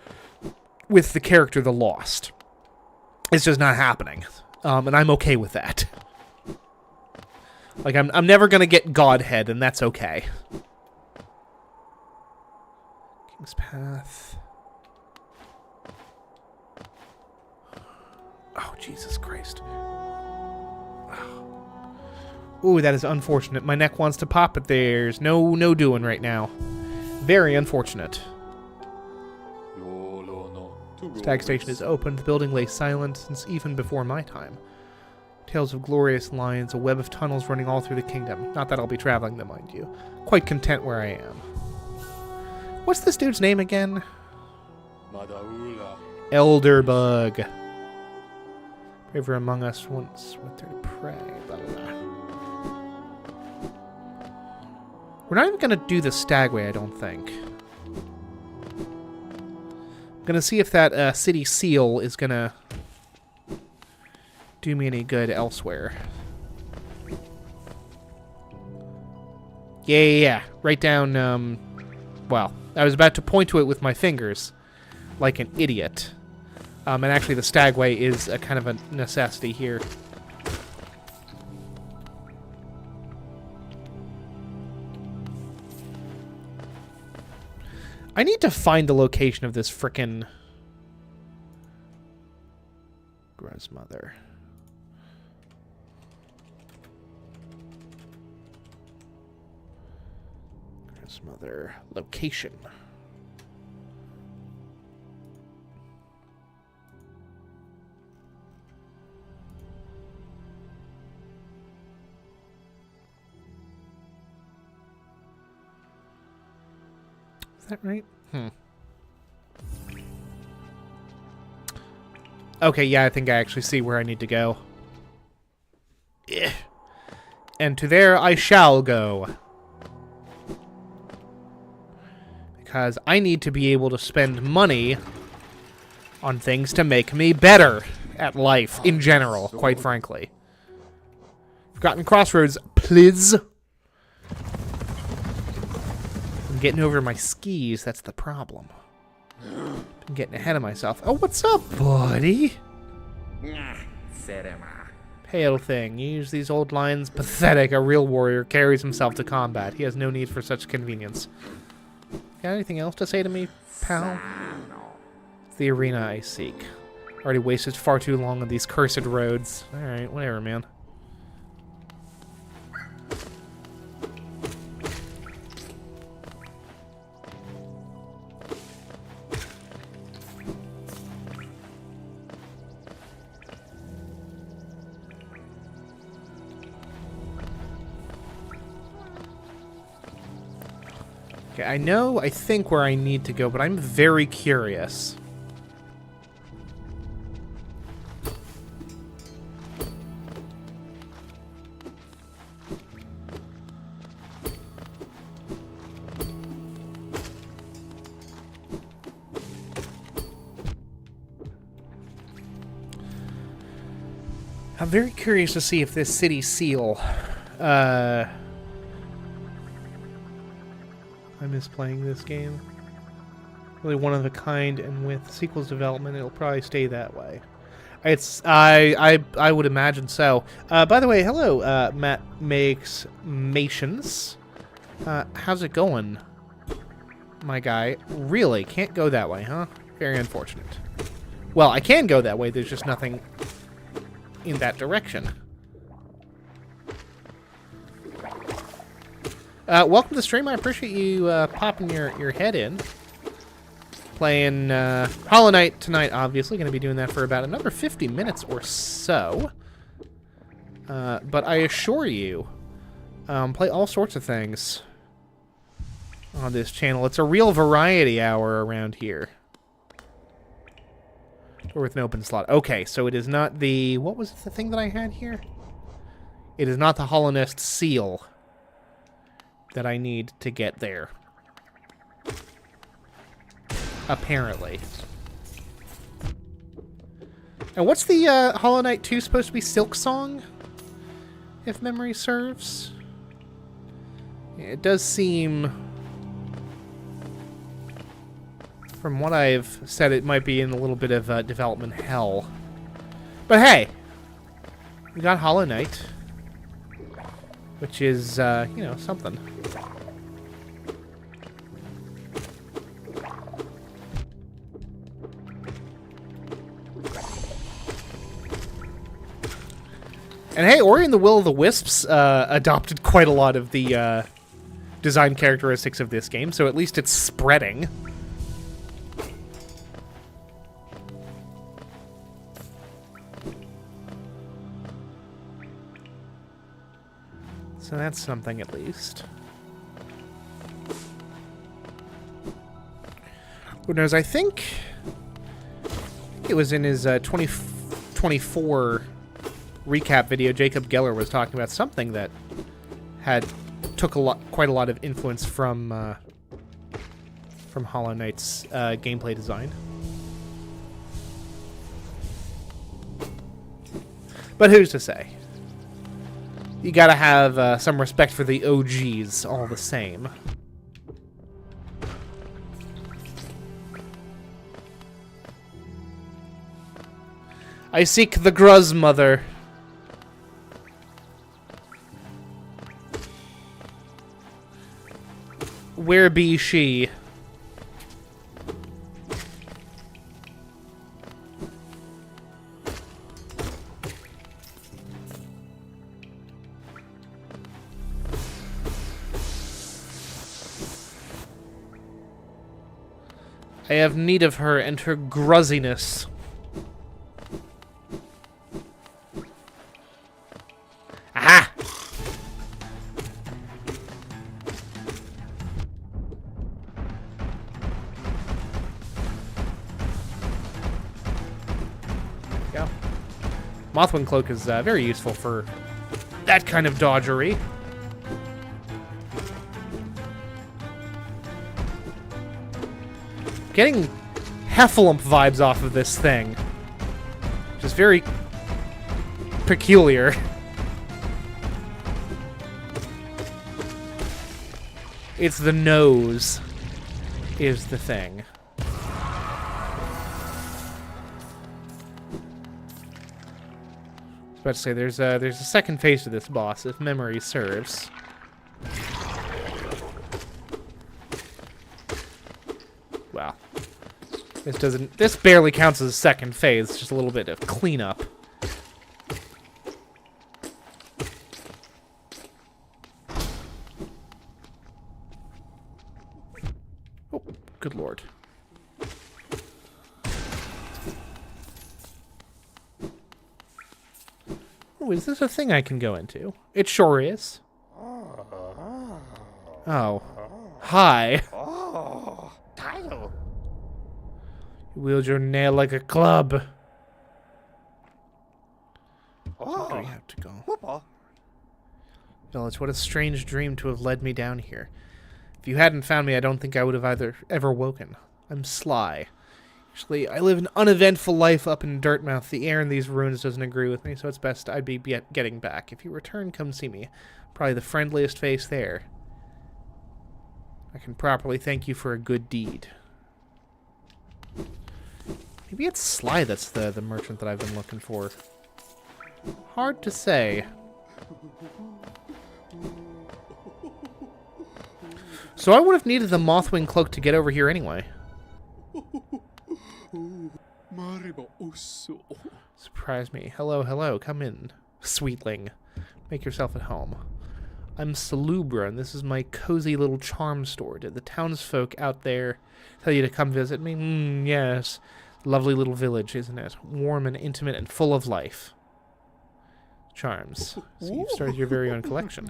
with the character The Lost. It's just not happening. And I'm okay with that. Like, I'm never gonna get Godhead, and that's okay. King's Path. Oh, Jesus Christ. Oh. Ooh, that is unfortunate. My neck wants to pop, but there's no doing right now. Very unfortunate. Stag Station is open. The building lay silent since even before my time. Tales of glorious lines, a web of tunnels running all through the kingdom. Not that I'll be traveling them, mind you. Quite content where I am. What's this dude's name again? Elderbug. Braver among us once went there to pray. Blah, blah, blah. We're not even going to do the Stagway, I don't think. I'm going to see if that city seal is going to do me any good elsewhere. Yeah. Right down, well, I was about to point to it with my fingers, like an idiot. And actually the Stagway is a kind of a necessity here. I need to find the location of this frickin' Grandmother. Grandmother location. Is that right? Okay, yeah, I think I actually see where I need to go. And to there I shall go. Because I need to be able to spend money on things to make me better at life in general, quite frankly. Forgotten Crossroads, please. I'm getting over my skis, that's the problem. I'm getting ahead of myself. Oh, what's up, buddy? Pale thing. You use these old lines. Pathetic. A real warrior carries himself to combat. He has no need for such convenience. Got anything else to say to me, pal? It's the arena I seek. Already wasted far too long on these cursed roads. Alright, whatever, man. Okay, I think where I need to go, but I'm very curious. I'm very curious to see if this city seal, I miss playing this game. Really one of a kind, and with sequels development, it'll probably stay that way. I would imagine so. By the way, hello, Matt Makes Mations. How's it going, my guy? Really, can't go that way, huh? Very unfortunate. Well, I can go that way. There's just nothing in that direction. Welcome to the stream. I appreciate you popping your head in. Playing Hollow Knight tonight, obviously. Going to be doing that for about another 50 minutes or so. But I assure you, play all sorts of things on this channel. It's a real variety hour around here. Or with an open slot. Okay, so it is not the... What was the thing that I had here? It is not the Hollownest seal that I need to get there. Apparently. And what's the Hollow Knight 2 supposed to be? Silk Song? If memory serves? Yeah, it does seem... From what I've said, it might be in a little bit of development hell. But hey! We got Hollow Knight. Which is, you know, something. And hey, Ori and the Will of the Wisps adopted quite a lot of the design characteristics of this game, so at least it's spreading. So that's something, at least. Who knows? I think it was in his 2024 recap video. Jacob Geller was talking about something that took quite a lot of influence from Hollow Knight's gameplay design. But who's to say? You gotta have some respect for the OGs, all the same. I seek the Gruz Mother. Where be she? I have need of her and her gruzziness. Aha! There you go. Mothwing Cloak is very useful for that kind of dodgery. Getting Heffalump vibes off of this thing. Just very peculiar. It's the nose is the thing. I was about to say, there's a second phase to this boss, if memory serves. Wow. This barely counts as a second phase, it's just a little bit of cleanup. Oh, good lord. Oh, is this a thing I can go into? It sure is. Oh. Hi. Oh, tile. You wield your nail like a club. Where do we Oh, have to go? whoopa. Village, what a strange dream to have led me down here. If you hadn't found me, I don't think I would have ever woken. I'm sly. Actually, I live an uneventful life up in Dirtmouth. The air in these ruins doesn't agree with me, so it's best I'd be getting back. If you return, come see me. Probably the friendliest face there. I can properly thank you for a good deed. Maybe it's Sly that's the merchant that I've been looking for. Hard to say. So I would have needed the Mothwing cloak to get over here anyway. Surprise me. Hello, hello. Come in, sweetling. Make yourself at home. I'm Salubra, and this is my cozy little charm store. Did the townsfolk out there tell you to come visit me? Yes. Lovely little village, isn't it? Warm and intimate and full of life. Charms. So you've started your very own collection.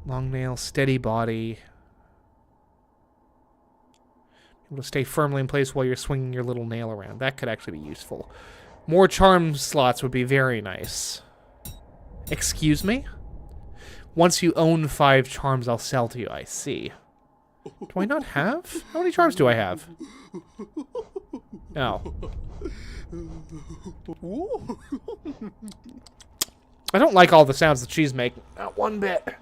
Long nail, steady body. Able to stay firmly in place while you're swinging your little nail around. That could actually be useful. More charm slots would be very nice. Excuse me? Once you own 5 charms, I'll sell to you. I see. Do I not have? How many charms do I have? Oh. I don't like all the sounds that she's making. Not one bit.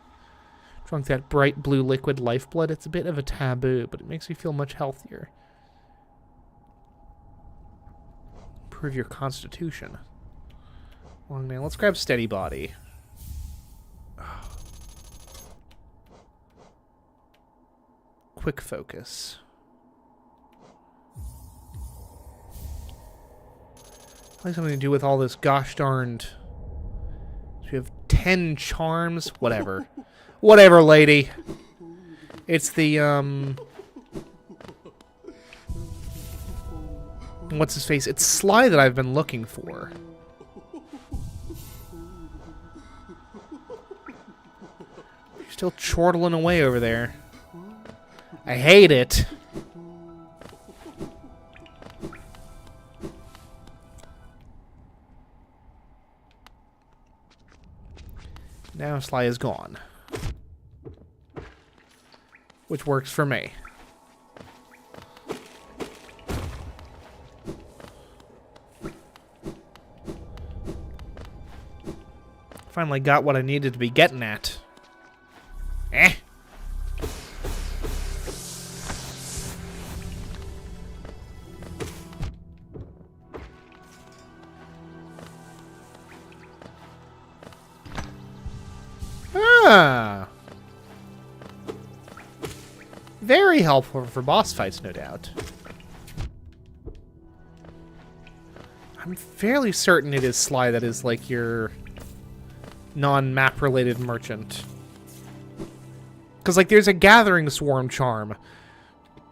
Drunk that bright blue liquid lifeblood. It's a bit of a taboo, but it makes me feel much healthier. Improve your constitution. Long nail. Let's grab steady body. Quick focus. Probably something to do with all this gosh darned. So we have 10 charms. Whatever. Whatever, lady. It's the, what's his face? It's Sly that I've been looking for. You're still chortling away over there. I hate it. Now Sly is gone. Which works for me. Finally got what I needed to be getting at. Eh. Ah. Very helpful for boss fights, no doubt. I'm fairly certain it is Sly that is like your non-map related merchant. Because like there's a Gathering Swarm charm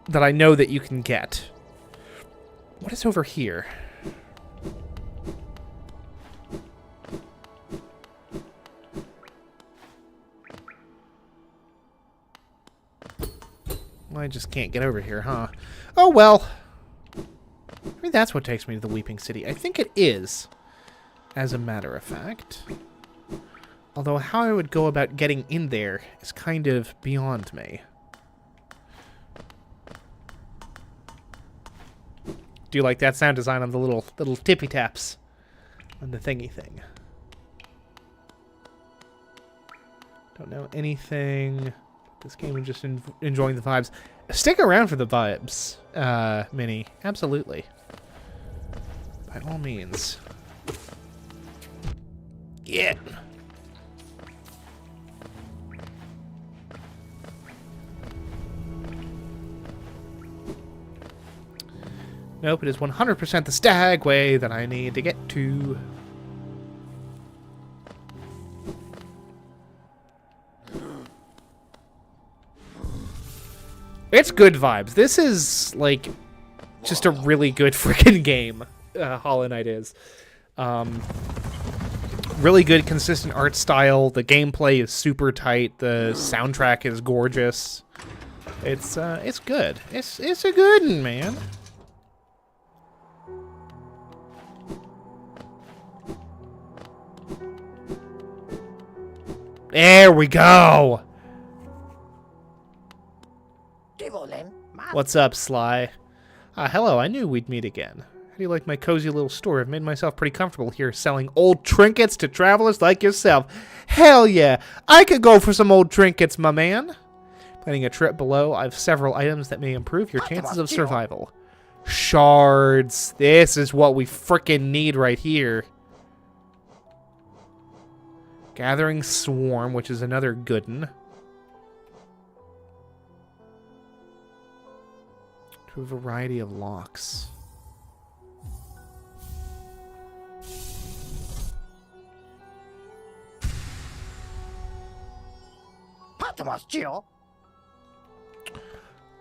that I know that you can get. What is over here? I just can't get over here, huh? Oh, well. Maybe that's what takes me to the Weeping City. I think it is, as a matter of fact. Although how I would go about getting in there is kind of beyond me. Do you like that sound design on the little tippy taps on the thingy thing? Don't know anything. This game is just enjoying the vibes. Stick around for the vibes, Minnie. Absolutely. By all means. Yeah. Nope, it is 100% the Stagway that I need to get to. It's good vibes. This is, like, just a really good freaking game. Hollow Knight is. Really good, consistent art style. The gameplay is super tight. The soundtrack is gorgeous. It's good. It's a good one, man. There we go. What's up, Sly? Hello, I knew we'd meet again. How do you like my cozy little store? I've made myself pretty comfortable here selling old trinkets to travelers like yourself. Hell yeah, I could go for some old trinkets, my man. Planning a trip below, I have several items that may improve your chances of survival. Shards. This is what we frickin' need right here. Gathering Swarm, which is another good one. To a variety of locks.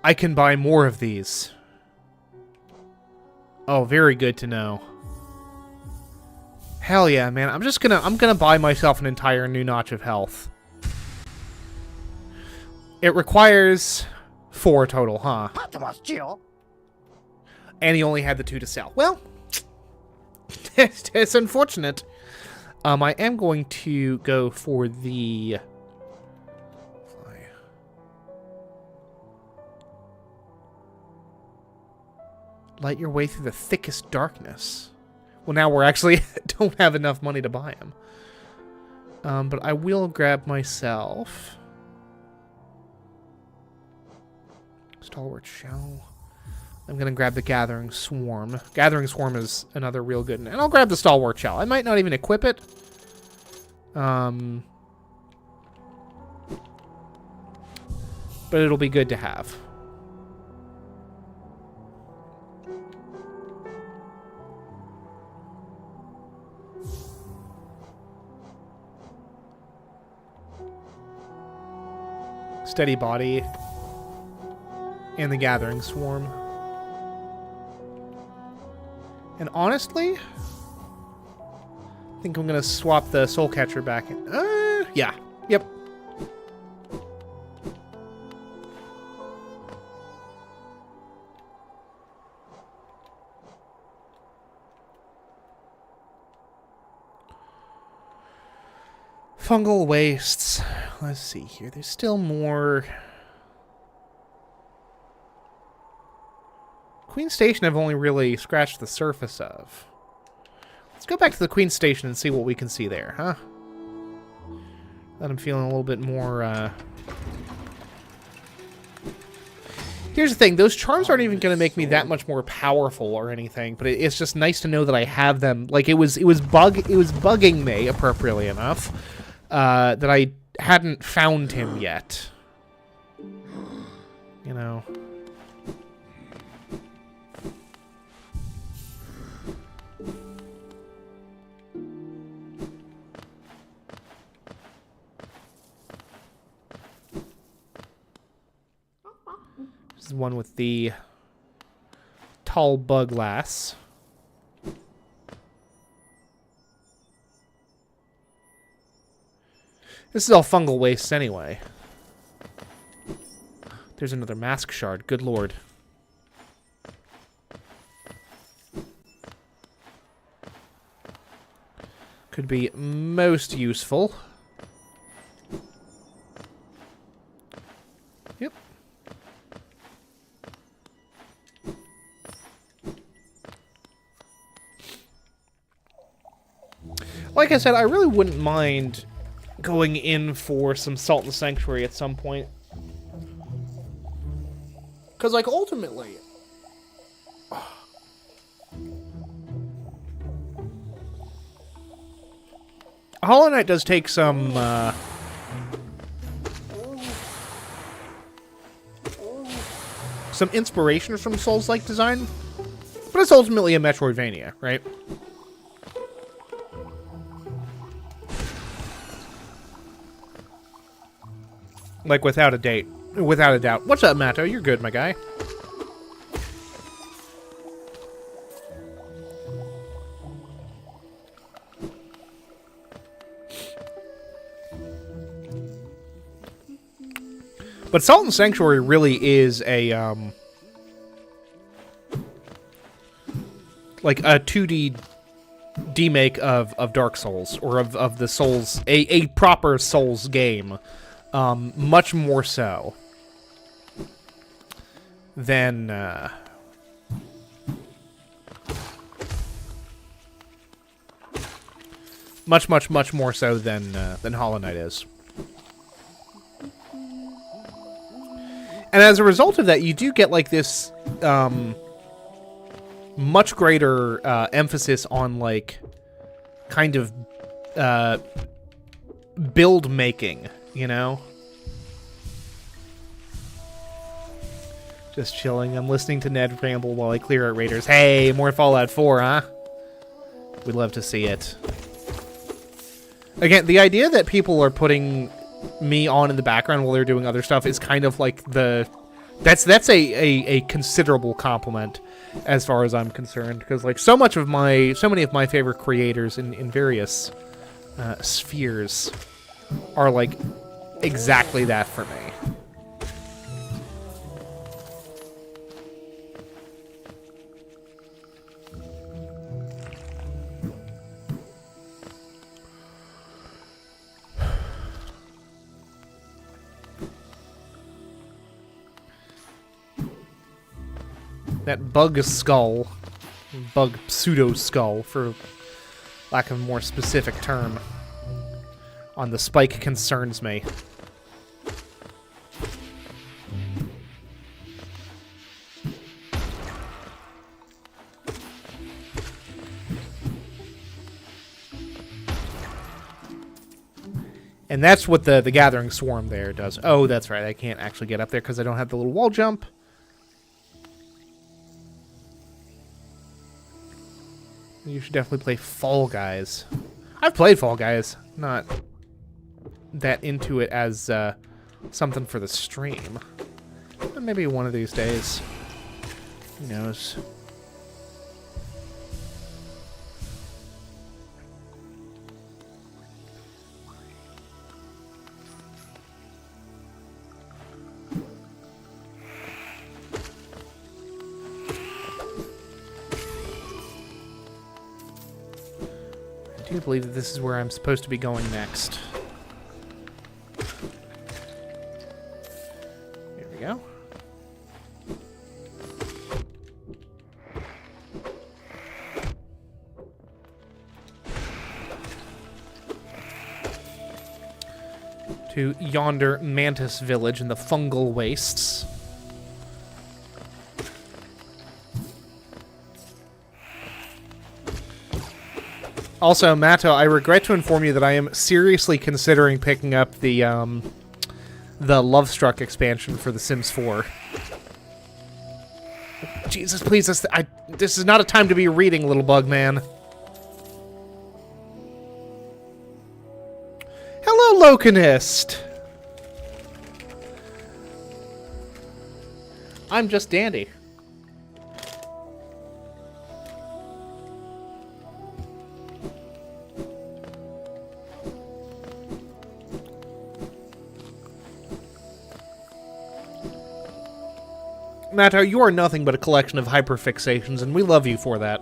I can buy more of these. Oh, very good to know. Hell yeah, man. I'm gonna buy myself an entire new notch of health. It requires 4 total, huh? And he only had the 2 to sell. Well, it's unfortunate. I am going to go for the... Light your way through the thickest darkness. Well, now we're actually don't have enough money to buy him. But I will grab myself... Stalwart Shell. I'm going to grab the Gathering Swarm. Gathering Swarm is another real good one. And I'll grab the Stalwart Shell. I might not even equip it. But it'll be good to have. Steady Body. And the Gathering Swarm. And honestly, I think I'm going to swap the Soul Catcher back in. Yeah. Yep. Fungal wastes. Let's see here. There's still more. Queen Station I've only really scratched the surface of. Let's go back to the Queen Station and see what we can see there, huh? Then I'm feeling a little bit more, Here's the thing, those charms aren't even going to make me that much more powerful or anything, but it's just nice to know that I have them. Like, it was bugging me, appropriately enough, that I hadn't found him yet. You know... One with the tall bug lass. This is all fungal wastes anyway. There's another mask shard. Good lord. Could be most useful. Yep. Like I said, I really wouldn't mind going in for some Salt and Sanctuary at some point. Because, like, ultimately... Hollow Knight does take some inspiration from Souls-like design, but it's ultimately a Metroidvania, right? Like, without a doubt. What's up, Matto? You're good, my guy. But Salt and Sanctuary really is a, like a 2D demake of Dark Souls, or of the Souls, a proper Souls game. Much more so than, much more so than Hollow Knight is. And as a result of that, you do get like this much greater emphasis on like kind of build making, you know? Just chilling. I'm listening to Ned ramble while I clear out raiders. Hey, more Fallout 4, huh? We'd love to see it. Again, the idea that people are putting me on in the background while they're doing other stuff is kind of like the... That's a considerable compliment as far as I'm concerned, because like so many of my favorite creators in various spheres are like exactly that for me. That bug pseudo skull, for lack of a more specific term, on the spike concerns me. And that's what the Gathering Swarm there does. Oh, that's right. I can't actually get up there because I don't have the little wall jump. You should definitely play Fall Guys. I've played Fall Guys. Not that into it as something for the stream. But maybe one of these days. Who knows? I do believe that this is where I'm supposed to be going next. Here we go. To yonder Mantis village in the fungal wastes. Also, Matto, I regret to inform you that I am seriously considering picking up the Lovestruck expansion for The Sims 4. Jesus, please, this is not a time to be reading, little bug man. Hello, Locanist! I'm just dandy. Matto, you are nothing but a collection of hyperfixations, and we love you for that.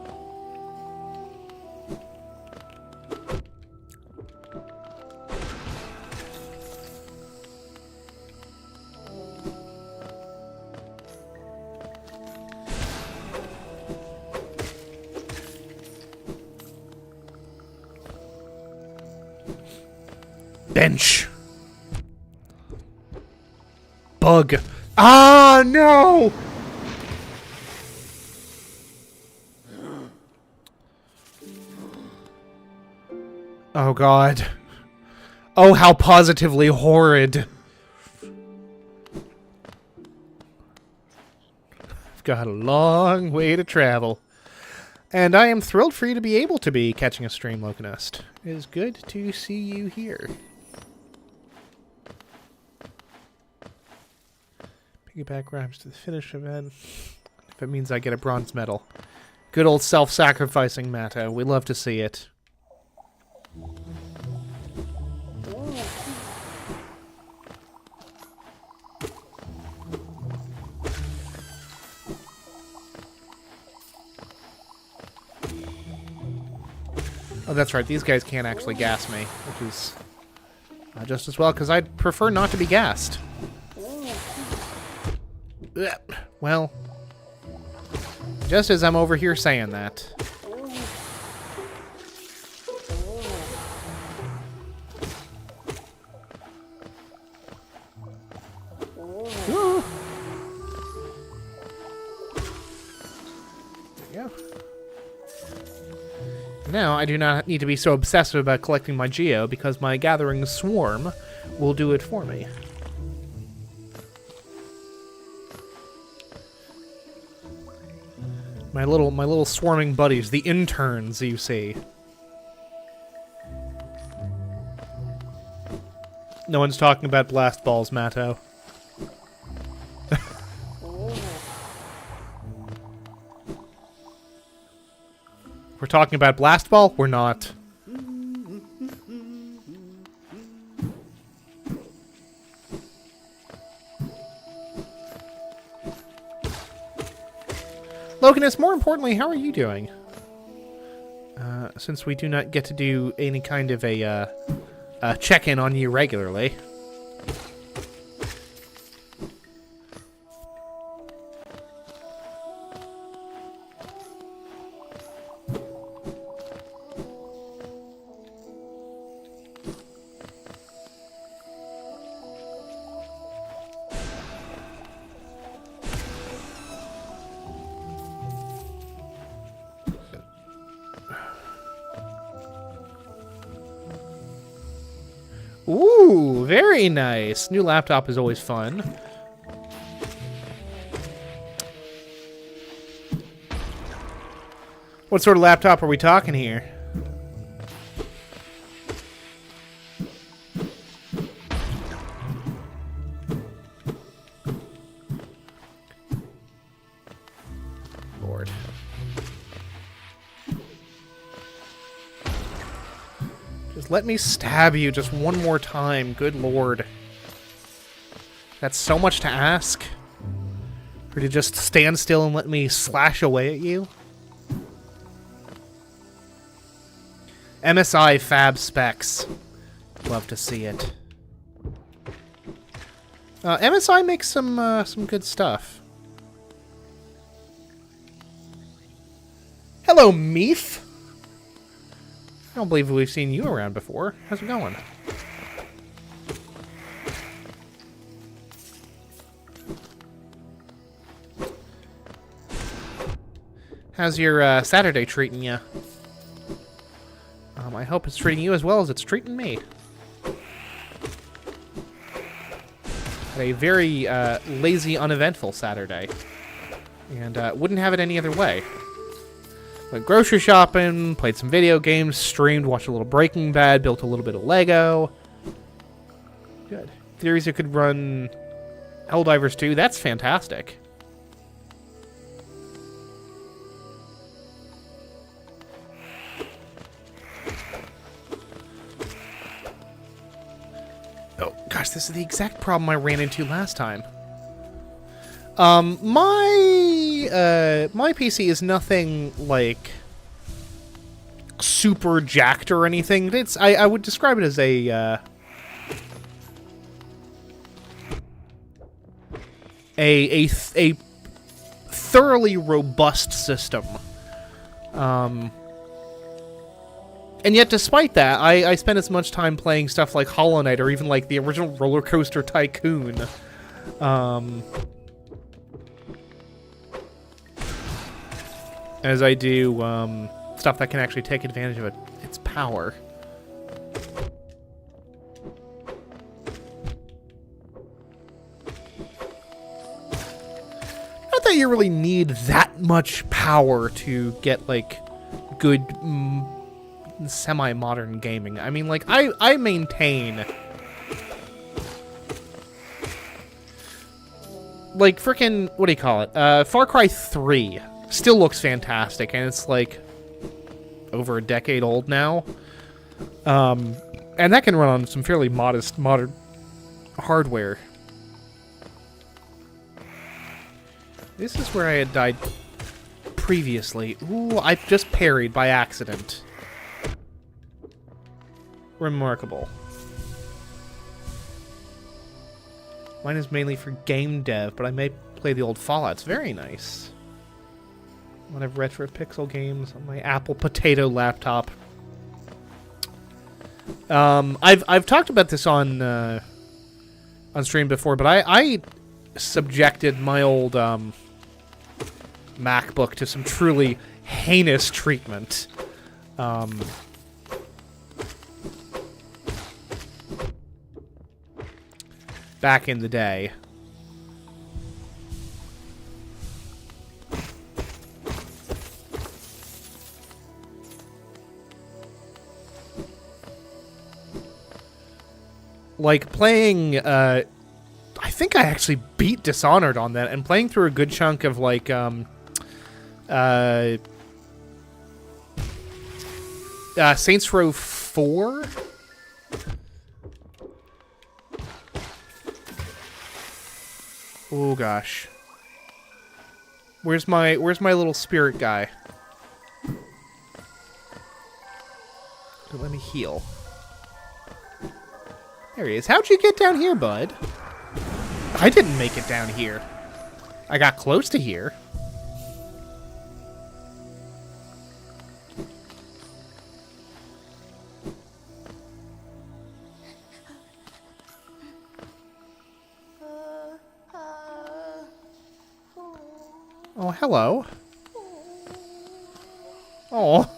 Bench. Bug. Ah, no! Oh, God. Oh, how positively horrid. I've got a long way to travel. And I am thrilled for you to be able to be catching a stream, Locanest. It is good to see you here. Piggyback rhymes to the finish event. If it means I get a bronze medal. Good old self-sacrificing Matto. We love to see it. Oh, that's right. These guys can't actually gas me, which is just as well, because I'd prefer not to be gassed. Ugh. Well, just as I'm over here saying that. Ooh. There you go. Now, I do not need to be so obsessive about collecting my geo, because my gathering swarm will do it for me. My little swarming buddies, the interns, you see. No one's talking about blast balls, Matto. We're talking about blast ball? We're not. Loganus, more importantly, how are you doing? Since we do not get to do any kind of a check-in on you regularly. Ooh, very nice. New laptop is always fun. What sort of laptop are we talking here? Lord. Just let me stab you just one more time. Good lord. That's so much to ask. Or to just stand still and let me slash away at you? MSI fab specs. Love to see it. MSI makes some good stuff. Hello, Meef. I don't believe we've seen you around before. How's it going? How's your Saturday treating you? I hope it's treating you as well as it's treating me. Had a very lazy, uneventful Saturday. And wouldn't have it any other way. Went grocery shopping, played some video games, streamed, watched a little Breaking Bad, built a little bit of Lego. Good. Theories you could run Helldivers 2, that's fantastic. Oh, gosh, this is the exact problem I ran into last time. My PC is nothing like super jacked or anything. It's I would describe it as a thoroughly robust system. And yet, despite that, I spend as much time playing stuff like Hollownest or even like the original Roller Coaster Tycoon. As I do stuff that can actually take advantage of its power. Not that you really need that much power to get, like, good semi-modern gaming. I mean, like, I maintain... like, frickin', what do you call it? Far Cry 3 still looks fantastic, and it's, like, over a decade old now. And that can run on some fairly modest, modern hardware. This is where I had died previously. Ooh, I just parried by accident. remarkable. Mine is mainly for game dev, but I may play the old Fallouts. Very nice. A lot of retro pixel games on my Apple Potato laptop. I've talked about this on stream before, but I subjected my old MacBook to some truly heinous treatment. Back in the day. Like playing, I think I actually beat Dishonored on that, and playing through a good chunk of like, Saints Row 4? Oh gosh. Where's my little spirit guy? Let me heal. There he is. How'd you get down here, bud? I didn't make it down here. I got close to here. Oh, hello. Oh.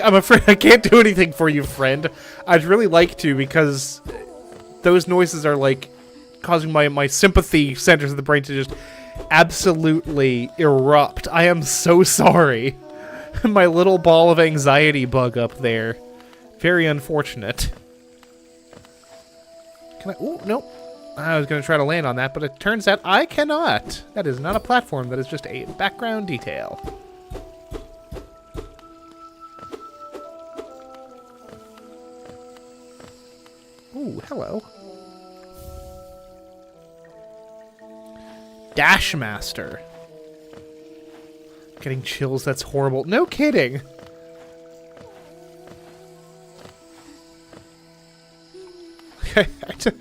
I'm afraid I can't do anything for you, friend. I'd really like to, because those noises are, like, causing my sympathy centers of the brain to just absolutely erupt. I am so sorry. My little ball of anxiety bug up there. Very unfortunate. Can I? Oh, nope. I was going to try to land on that, but it turns out I cannot. That is not a platform. That is just a background detail. Ooh, hello. Dash Master. Getting chills, that's horrible. No kidding.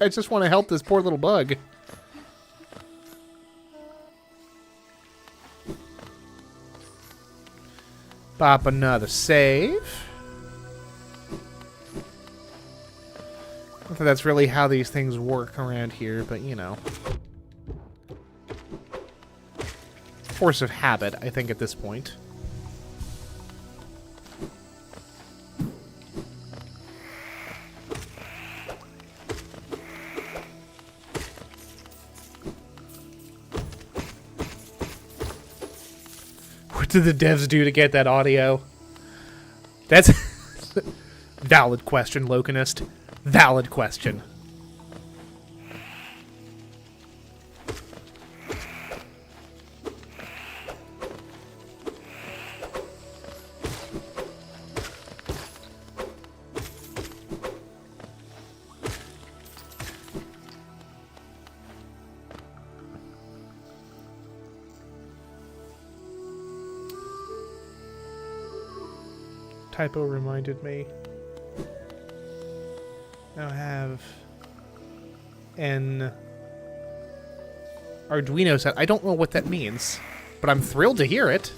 I just want to help this poor little bug. Pop another save. Not that that's really how these things work around here, but you know. Force of habit, I think, at this point. What did the devs do to get that audio? That's valid question, Hollownest. Valid question. Typo reminded me. Now have an Arduino set. I don't know what that means, but I'm thrilled to hear it.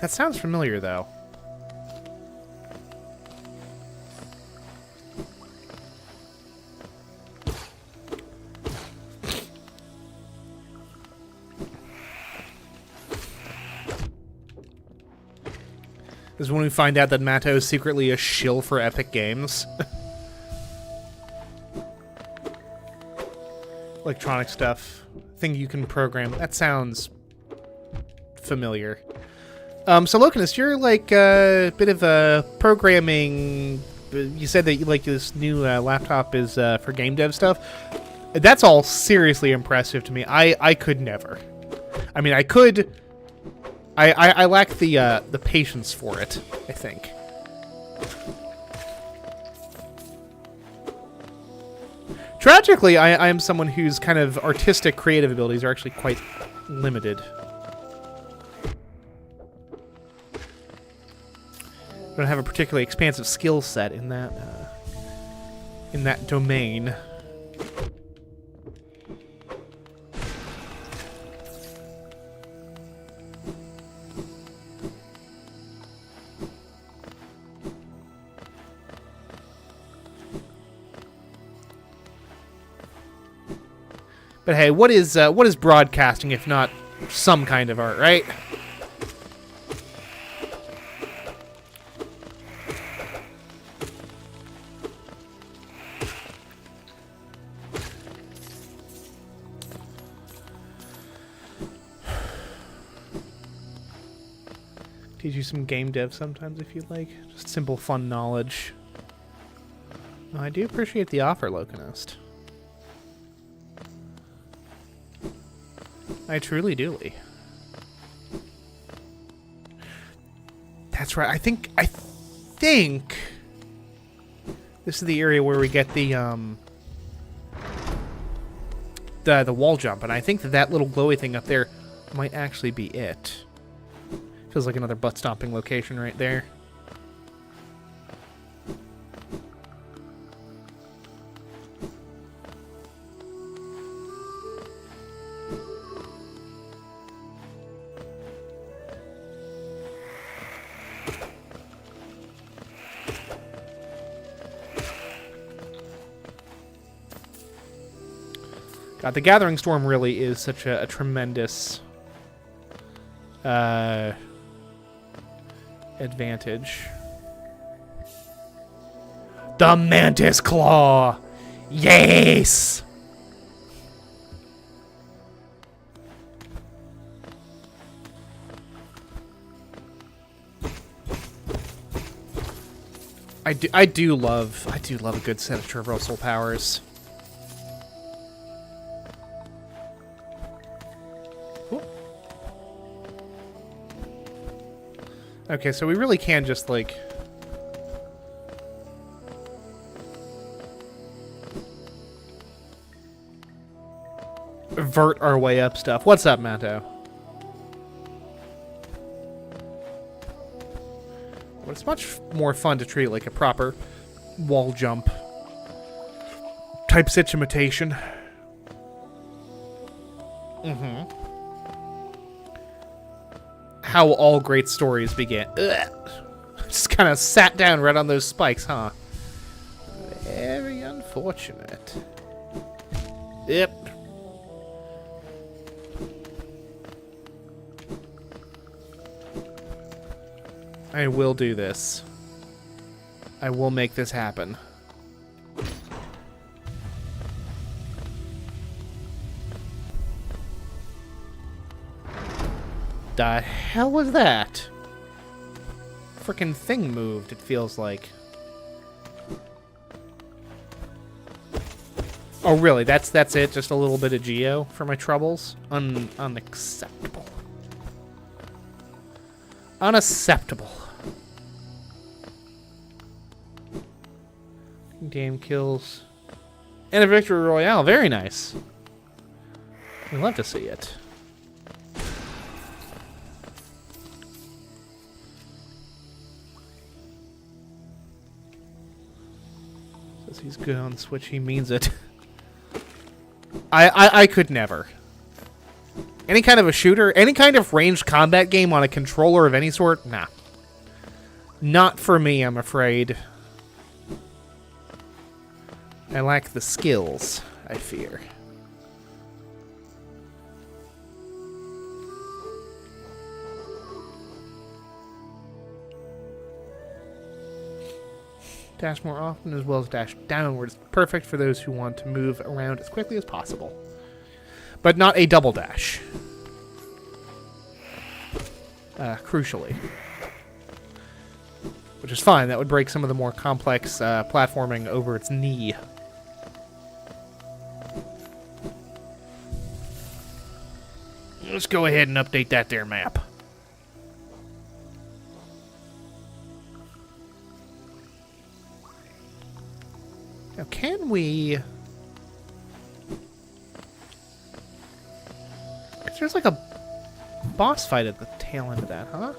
That sounds familiar, though. This is when we find out that Matto is secretly a shill for Epic Games. Electronic stuff. Thing you can program. That sounds familiar. So Hollownest, you're like a bit of a programming... You said that you like this new laptop is for game dev stuff. That's all seriously impressive to me. I could never. I mean, I could... I lack the patience for it, I think. Tragically, I am someone whose kind of artistic, creative abilities are actually quite limited. I don't have a particularly expansive skill set in that domain. But hey, what is broadcasting if not some kind of art, right? Teach you some game dev sometimes if you'd like. Just simple, fun knowledge. Oh, I do appreciate the offer, Hollownest. I truly do. That's right. I think this is the area where we get the wall jump, and I think that little glowy thing up there might actually be it. Feels like another butt stomping location right there. God, the Gathering Storm really is such a tremendous advantage. The Mantis Claw! Yes! I do love a good set of traversal powers. Okay, so we really can just, like... vert our way up stuff. What's up, Matto? But it's much more fun to treat like a proper wall jump type situation. Mm-hmm. How all great stories begin. Ugh. Just kind of sat down right on those spikes, huh? Very unfortunate. Yep. I will do this. I will make this happen. The hell was that? Frickin' thing moved, it feels like. Oh, really? That's it? Just a little bit of geo for my troubles? Unacceptable. Unacceptable. Game kills. And a victory royale. Very nice. We'd love to see it. Says he's good on Switch. He means it. I could never. Any kind of a shooter, any kind of ranged combat game on a controller of any sort? Nah. Not for me, I'm afraid. I lack the skills, I fear. Dash more often as well as dash downwards. Perfect for those who want to move around as quickly as possible. But not a double dash. Crucially. Which is fine. That would break some of the more complex platforming over its knee. Let's go ahead and update that there map. Now, can we... There's like a boss fight at the tail end of that, huh?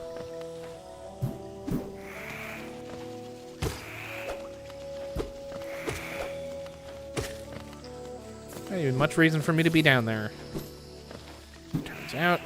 Not even much reason for me to be down there. Turns out.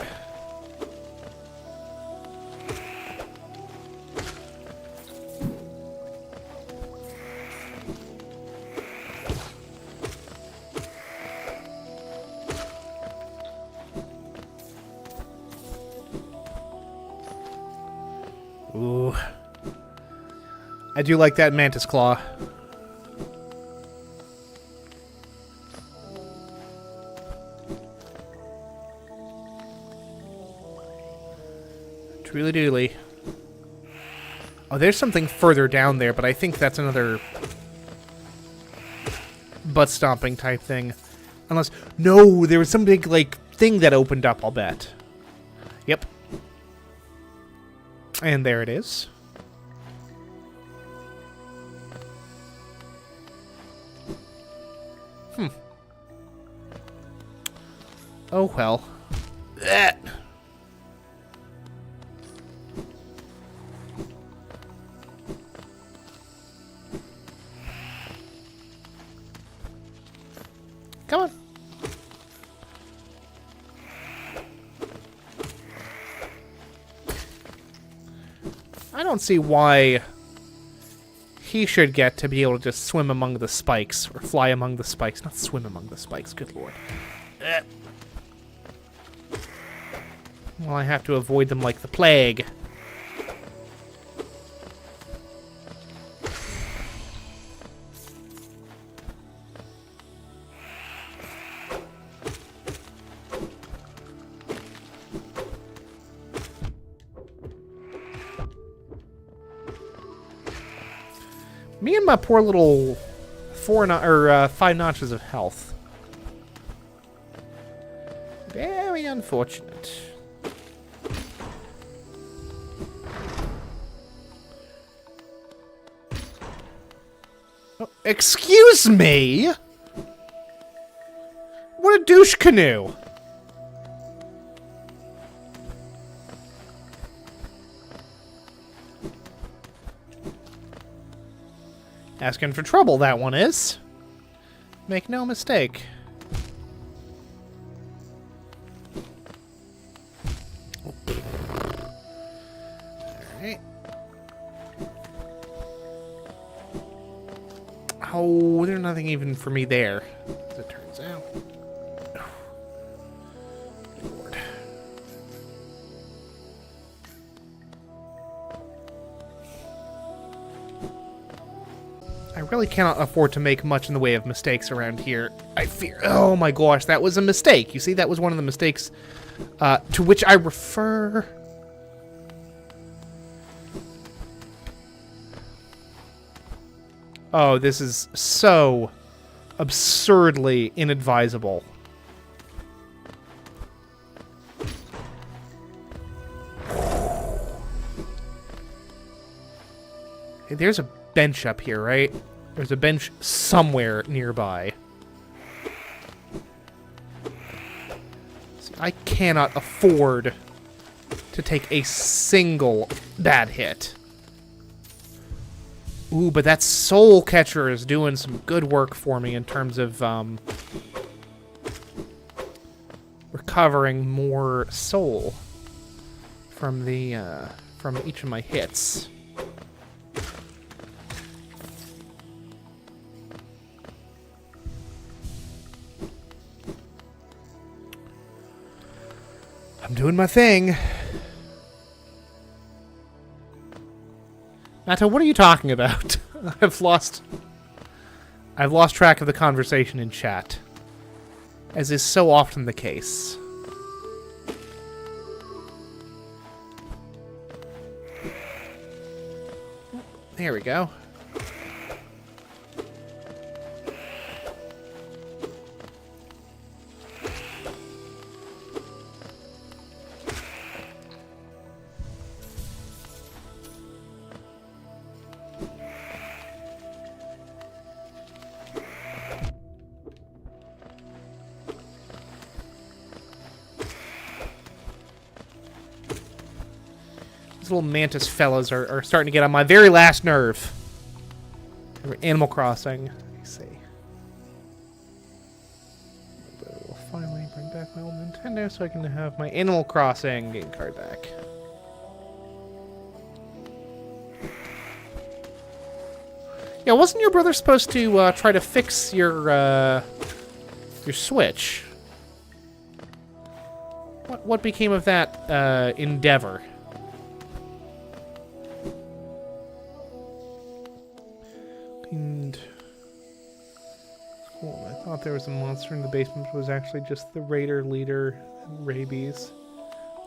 Ooh. I do like that mantis claw. Truly doodly. Oh, there's something further down there, but I think that's another butt stomping type thing. Unless, no, there was some big, like, thing that opened up, I'll bet. Yep. And there it is. Oh, well. Ugh. Come on. I don't see why he should get to be able to just swim among the spikes, or fly among the spikes. Not swim among the spikes, good lord. Well, I have to avoid them like the plague. Me and my poor little 5 notches of health. Very unfortunate. Oh, excuse me? What a douche canoe. Asking for trouble, that one is. Make no mistake. Alright. Oh, there's nothing even for me there, as it turns out. Lord. I really cannot afford to make much in the way of mistakes around here. I fear... Oh my gosh, that was a mistake. You see, that was one of the mistakes to which I refer... Oh, this is so absurdly inadvisable. Hey, there's a bench up here, right? There's a bench somewhere nearby. See, I cannot afford to take a single bad hit. Ooh, but that soul catcher is doing some good work for me in terms of recovering more soul from the from each of my hits. I'm doing my thing. Nata, what are you talking about? I've lost track of the conversation in chat, as is so often the case. There we go. little mantis fellas are starting to get on my very last nerve. Animal Crossing. Let me see. We'll finally bring back my old Nintendo so I can have my Animal Crossing game card back. Yeah, wasn't your brother supposed to try to fix your Switch? What became of that endeavor? And cool. I thought there was a monster in the basement, but it was actually just the raider leader, Rabies.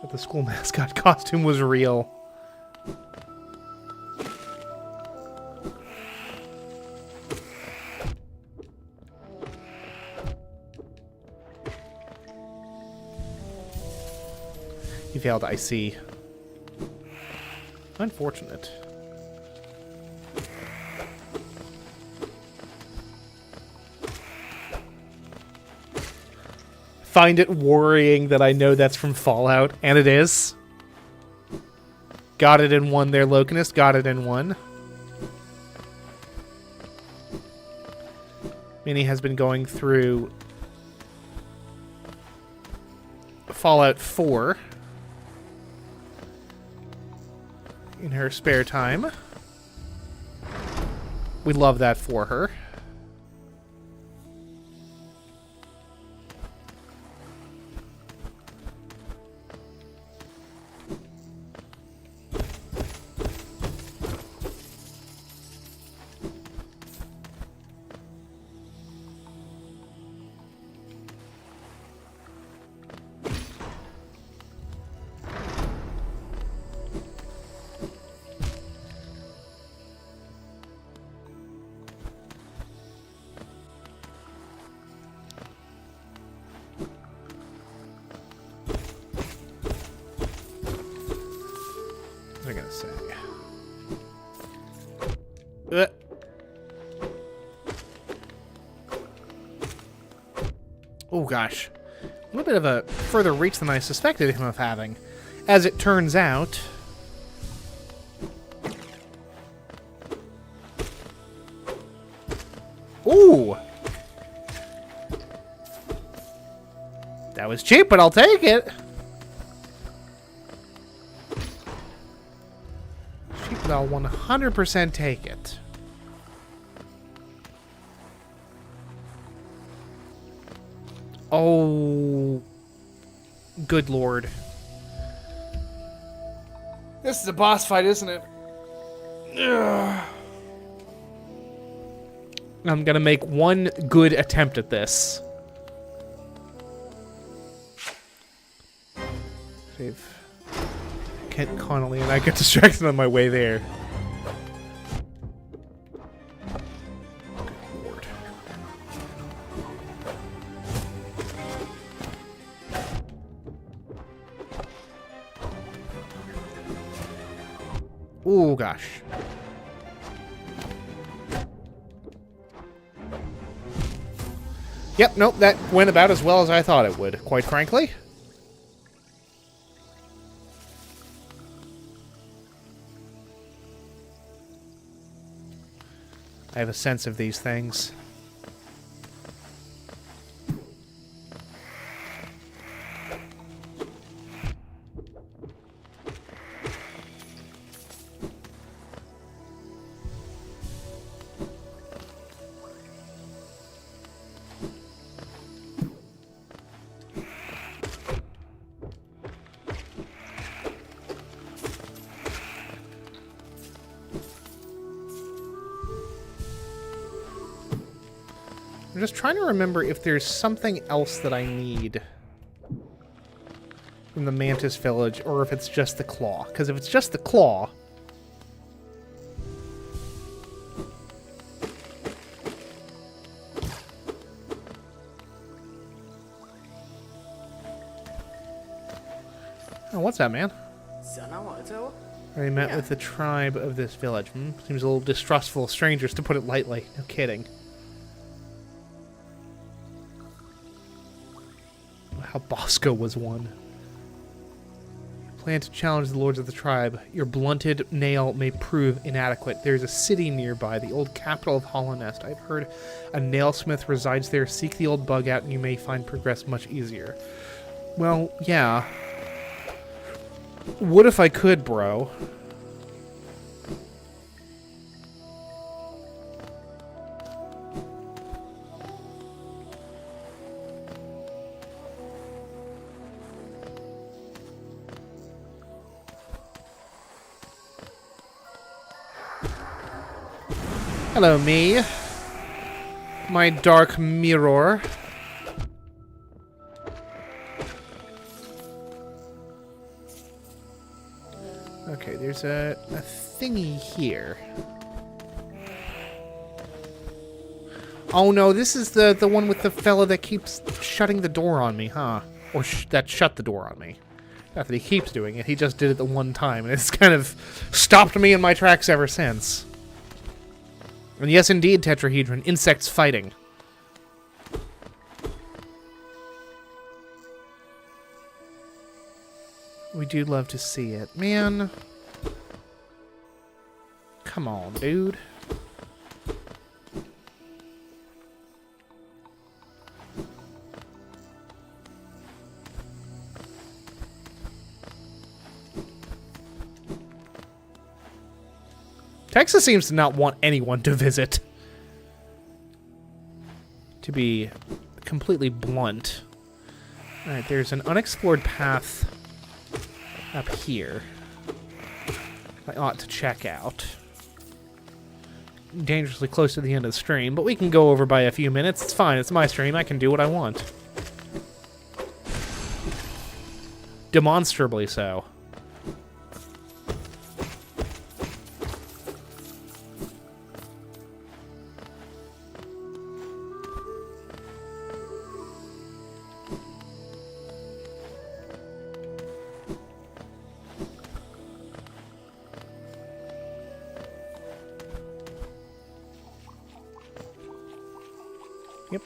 But the school mascot costume was real. He failed, I see. Unfortunate. Find it worrying that I know that's from Fallout, and it is. Got it in one there, Locanist. Got it in one. Minnie has been going through Fallout 4 in her spare time. We love that for her. What was I gonna say? Oh gosh. A little bit of a further reach than I suspected him of having. As it turns out... Ooh! That was cheap, but I'll take it! Cheap, but I'll 100% take it. Oh... Good lord. This is a boss fight, isn't it? Ugh. I'm gonna make one good attempt at this. Save Kent Connolly, and I get distracted on my way there. Good lord. Oh gosh. Yep, nope, that went about as well as I thought it would, quite frankly. I have a sense of these things. I'm just trying to remember if there's something else that I need from the Mantis Village, or if it's just the claw. Because if it's just the claw... Oh, what's that, man? I met with the tribe of this village. Seems a little distrustful of strangers, to put it lightly. No kidding. How Bosco was one. Plan to challenge the lords of the tribe. Your blunted nail may prove inadequate. There's a city nearby, the old capital of Hollownest. I've heard a nailsmith resides there. Seek the old bug out and you may find progress much easier. Well, yeah. What if I could, bro? Hello, me. My dark mirror. Okay, there's a thingy here. Oh no, this is the one with the fella that keeps shutting the door on me, huh? Or that shut the door on me. Not that he keeps doing it, he just did it the one time, and it's kind of stopped me in my tracks ever since. And yes, indeed, tetrahedron. Insects fighting. We do love to see it. Man. Come on, dude. Texas seems to not want anyone to visit. To be completely blunt. Alright, there's an unexplored path up here I ought to check out. Dangerously close to the end of the stream, but we can go over by a few minutes. It's fine, it's my stream, I can do what I want. Demonstrably so. Yep.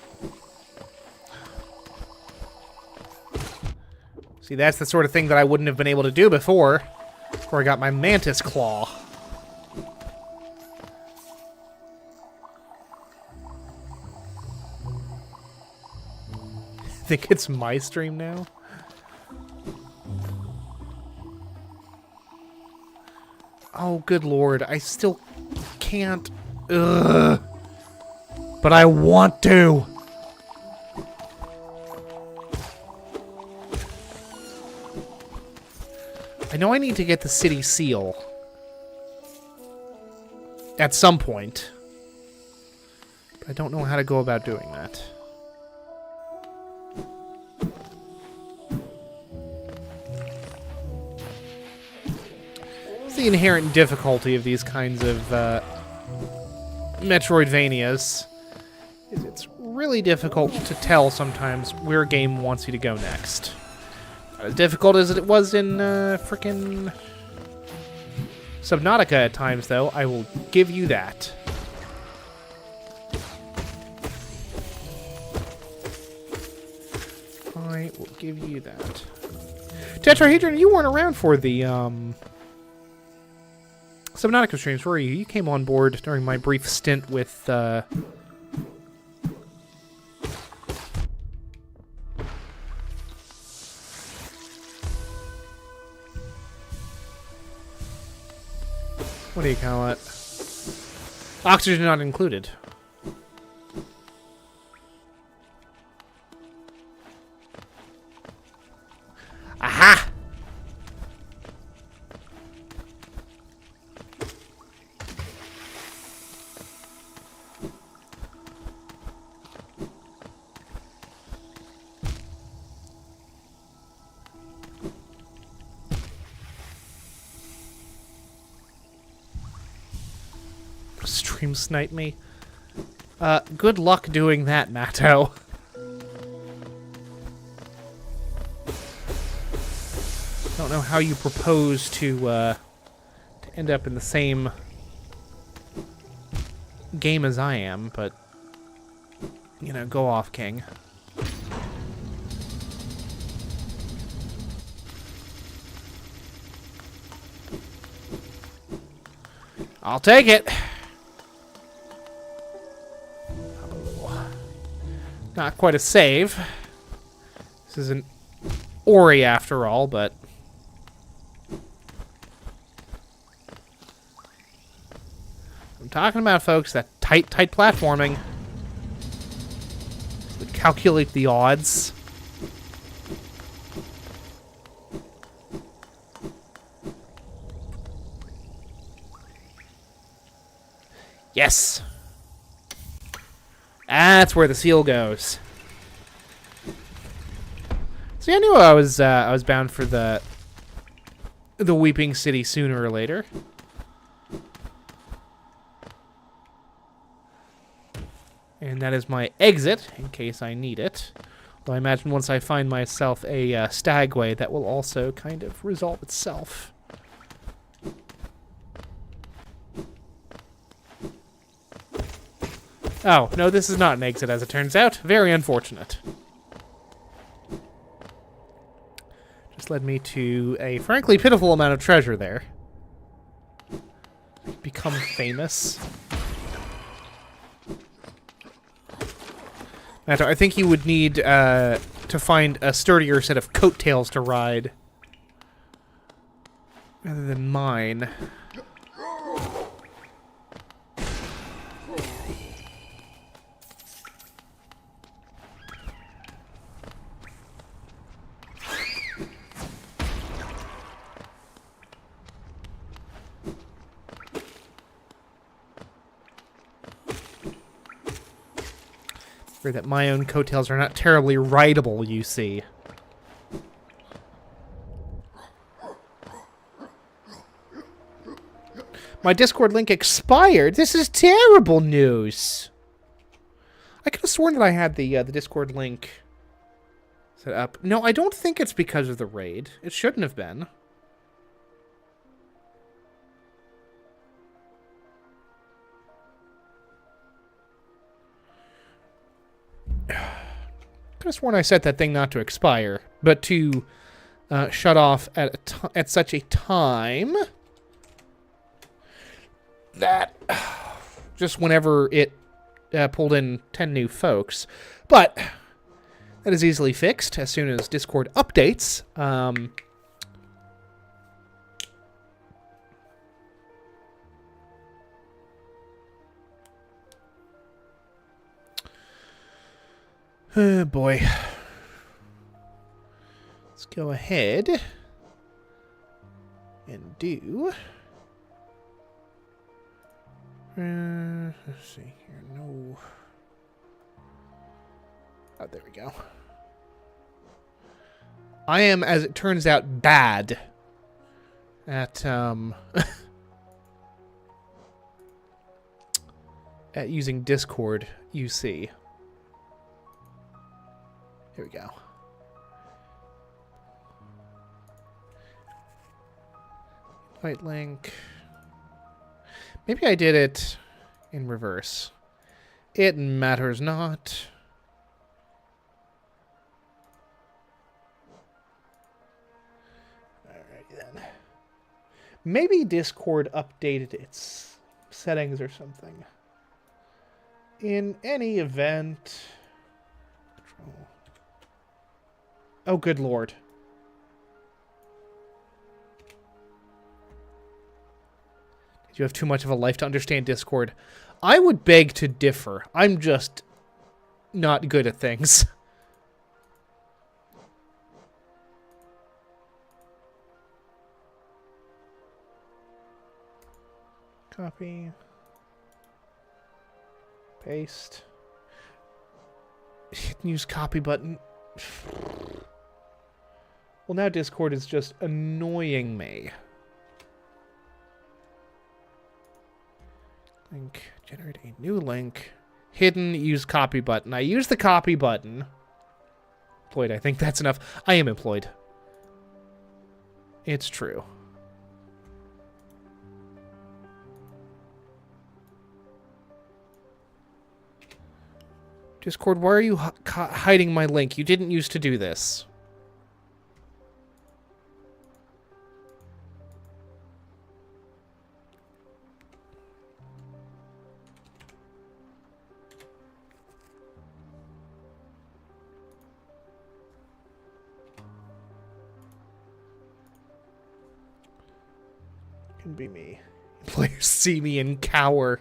See, that's the sort of thing that I wouldn't have been able to do before I got my mantis claw. Think it's my stream now? Oh, good lord. I still can't. Ugh. But I want to. I know I need to get the city seal. At some point. But I don't know how to go about doing that. It's the inherent difficulty of these kinds of Metroidvanias. It's really difficult to tell sometimes where a game wants you to go next. Not as difficult as it was in frickin' Subnautica at times, though. I will give you that. I will give you that. Tetrahedron, you weren't around for the Subnautica streams, were you? You came on board during my brief stint with what do you call it? Oxygen not included. Aha! Stream snipe me. Good luck doing that, Matto. Don't know how you propose to end up in the same game as I am, but you know, go off, King. I'll take it. Not quite a save. This is an Ori after all, but... I'm talking about, folks, that tight platforming. Calculate the odds. Yes! That's where the seal goes. See, I knew I was bound for the Weeping City sooner or later. And that is my exit, in case I need it. Though I imagine once I find myself a stagway, that will also kind of resolve itself. Oh, no, this is not an exit, as it turns out. Very unfortunate. Just led me to a frankly pitiful amount of treasure there. Become famous. I think you would need to find a sturdier set of coattails to ride. Rather than mine. That my own coattails are not terribly rideable, you see. My Discord link expired. This is terrible news. I could have sworn that I had the Discord link set up. No, I don't think it's because of the raid. It shouldn't have been. Could have sworn I set that thing not to expire, but to shut off at such a time that just whenever it pulled in 10 new folks. But that is easily fixed as soon as Discord updates. Oh boy. Let's go ahead and do... let's see here. No. Oh, there we go. I am, as it turns out, bad at at using Discord, you see. Here we go. Invite link. Maybe I did it in reverse. It matters not. Alright then. Maybe Discord updated its settings or something. In any event... Oh, good lord. Did you have too much of a life to understand Discord? I would beg to differ. I'm just not good at things. Copy. Paste. Hit use copy button. Well, now Discord is just annoying me. Link. Generate a new link. Hidden. Use copy button. I use the copy button. Employed. I think that's enough. I am employed. It's true. Discord, why are you hiding my link? You didn't used to do this. can be me. Players see me and cower.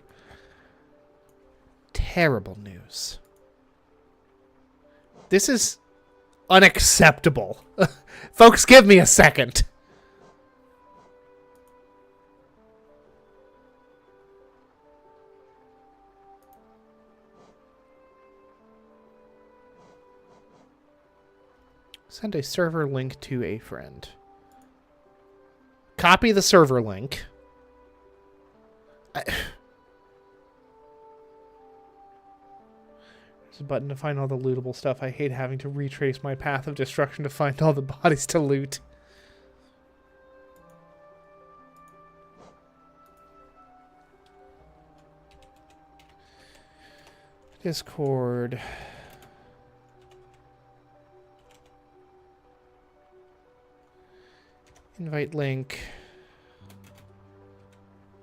Terrible news. This is unacceptable. Folks, give me a second. Send a server link to a friend. Copy the server link. There's a button to find all the lootable stuff. I hate having to retrace my path of destruction to find all the bodies to loot. Discord. Invite link.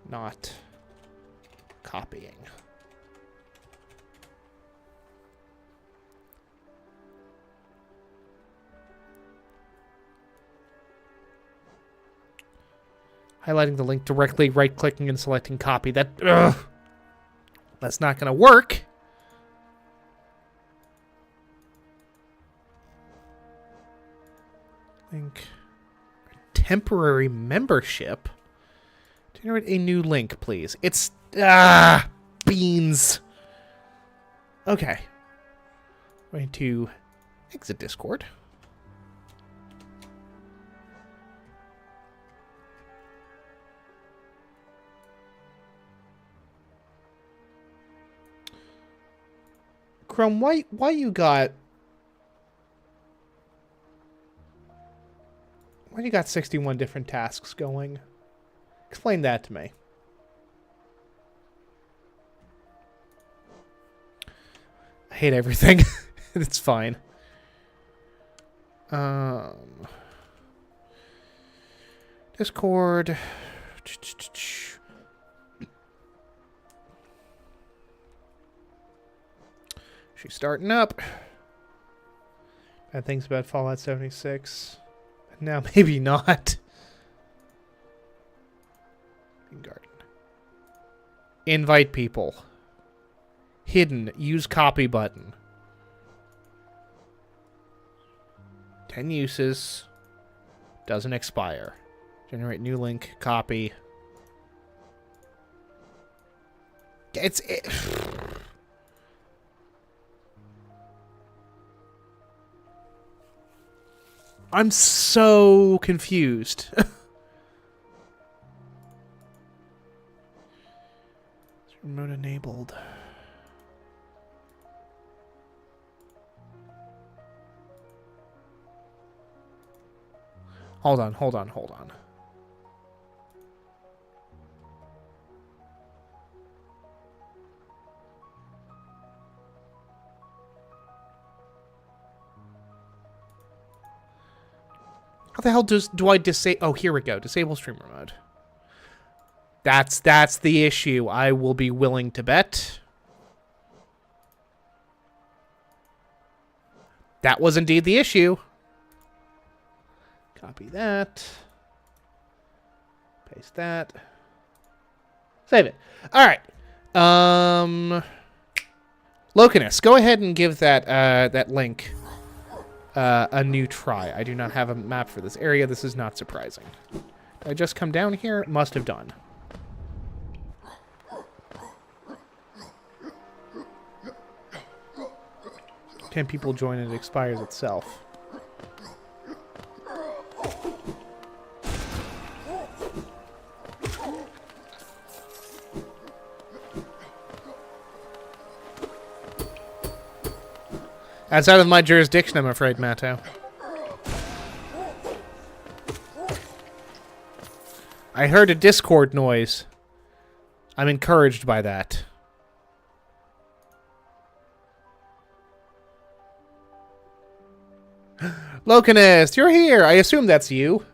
Not copying. Highlighting the link directly, right-clicking and selecting copy. That's not going to work. Link. Temporary membership. Generate a new link, please. It's beans. Okay. Going to exit Discord. Chrome, why you got 61 different tasks going? Explain that to me. I hate everything. It's fine. Discord. She's starting up. Bad things about Fallout 76. Now maybe not. Garden. Invite people. Hidden. Use copy button. 10 uses. Doesn't expire. Generate new link. Copy. I'm so confused. Remote enabled. Hold on. How the hell do I disable? Oh, here we go. Disable streamer mode. That's the issue. I will be willing to bet. That was indeed the issue. Copy that. Paste that. Save it. All right. Hollownest, go ahead and give that link a new try. I do not have a map for this area. This is not surprising. Did I just come down here? It must have done. Ten people join and it expires itself. That's out of my jurisdiction, I'm afraid, Matto. I heard a Discord noise. I'm encouraged by that. Hollownest, you're here. I assume that's you.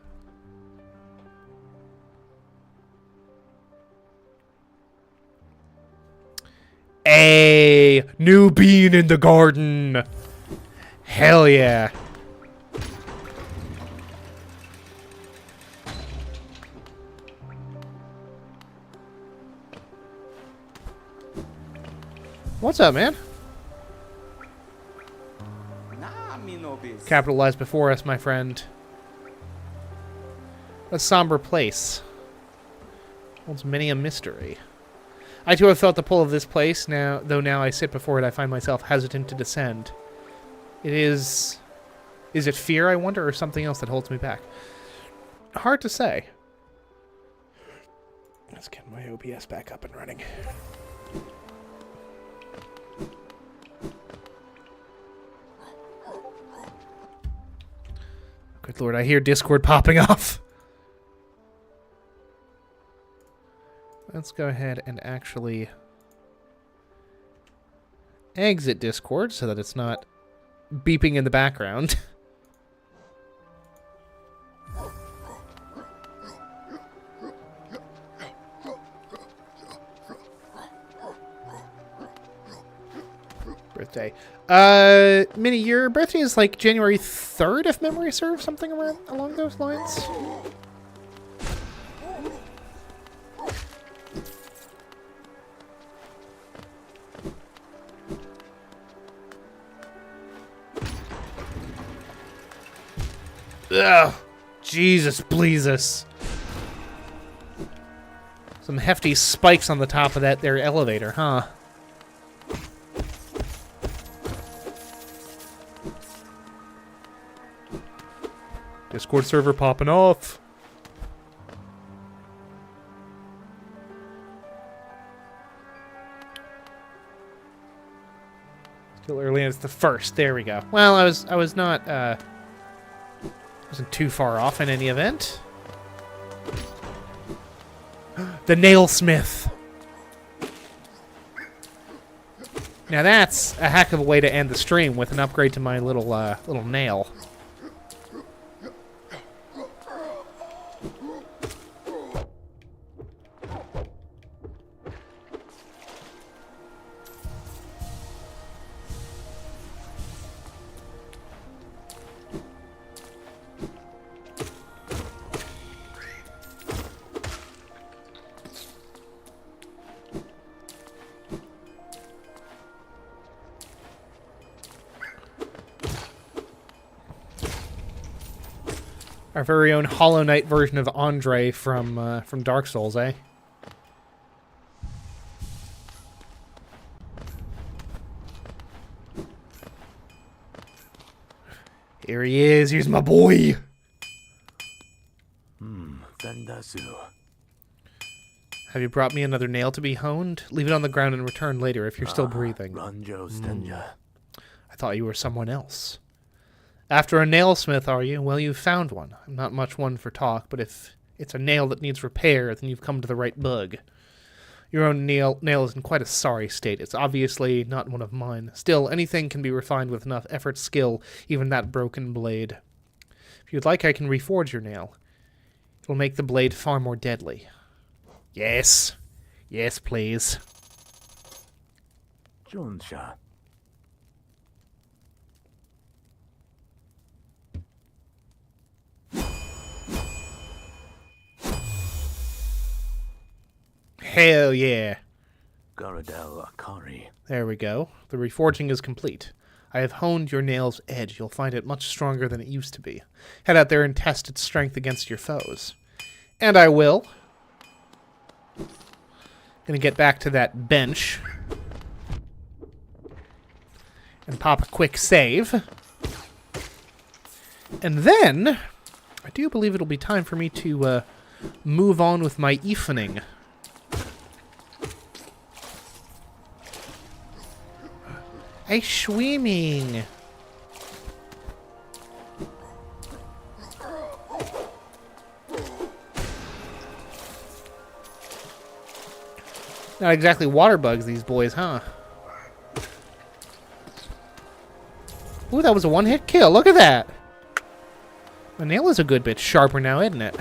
A new bean in the garden. Hell yeah. What's up, man? Nah, me no biz. Capital lies before us, my friend. A somber place. Holds many a mystery. I too have felt the pull of this place, though now I sit before it, I find myself hesitant to descend. It is... Is it fear, I wonder, or something else that holds me back? Hard to say. Let's get my OBS back up and running. Good lord, I hear Discord popping off. Let's go ahead and actually exit Discord so that it's not beeping in the background. Birthday. Minnie, your birthday is like January 3rd, if memory serves, something around along those lines. Ugh. Jesus, pleases. Some hefty spikes on the top of that there elevator, huh? Discord server popping off. Still early, and it's the 1st. There we go. Well, I was not wasn't too far off in any event. The nailsmith. Now that's a heck of a way to end the stream, with an upgrade to my little little nail. Our very own Hollow Knight version of Andre from Dark Souls, eh? Here he is. Here's my boy. Have you brought me another nail to be honed? Leave it on the ground and return later if you're still breathing. I thought you were someone else. After a nailsmith, are you? Well, you've found one. I'm not much one for talk, but if it's a nail that needs repair, then you've come to the right bug. Your own nail is in quite a sorry state. It's obviously not one of mine. Still, anything can be refined with enough effort, skill, even that broken blade. If you'd like, I can reforge your nail. It'll make the blade far more deadly. Yes. Yes, please. Jonsha. Hell yeah. Garadel Akari. There we go. The reforging is complete. I have honed your nail's edge. You'll find it much stronger than it used to be. Head out there and test its strength against your foes. And I will. Gonna get back to that bench. And pop a quick save. And then, I do believe it'll be time for me to move on with my evening. I'm swimming. Not exactly water bugs, these boys, huh? Ooh, that was a one-hit kill. Look at that. The nail is a good bit sharper now, isn't it?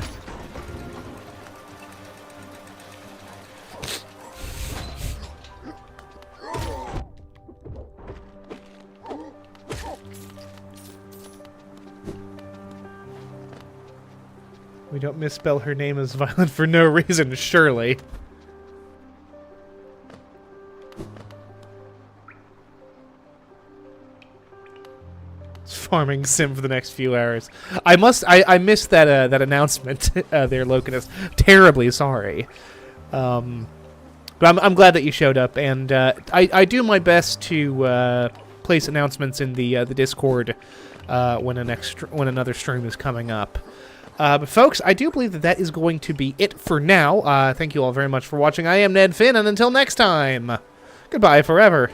We don't misspell her name as Violent for no reason, surely. Farming sim for the next few hours. I missed that that announcement there, Locanist. Terribly sorry. But I'm glad that you showed up, and I do my best to place announcements in the Discord when another stream is coming up. But folks, I do believe that is going to be it for now. Thank you all very much for watching. I am Ned Finn, and until next time, goodbye forever.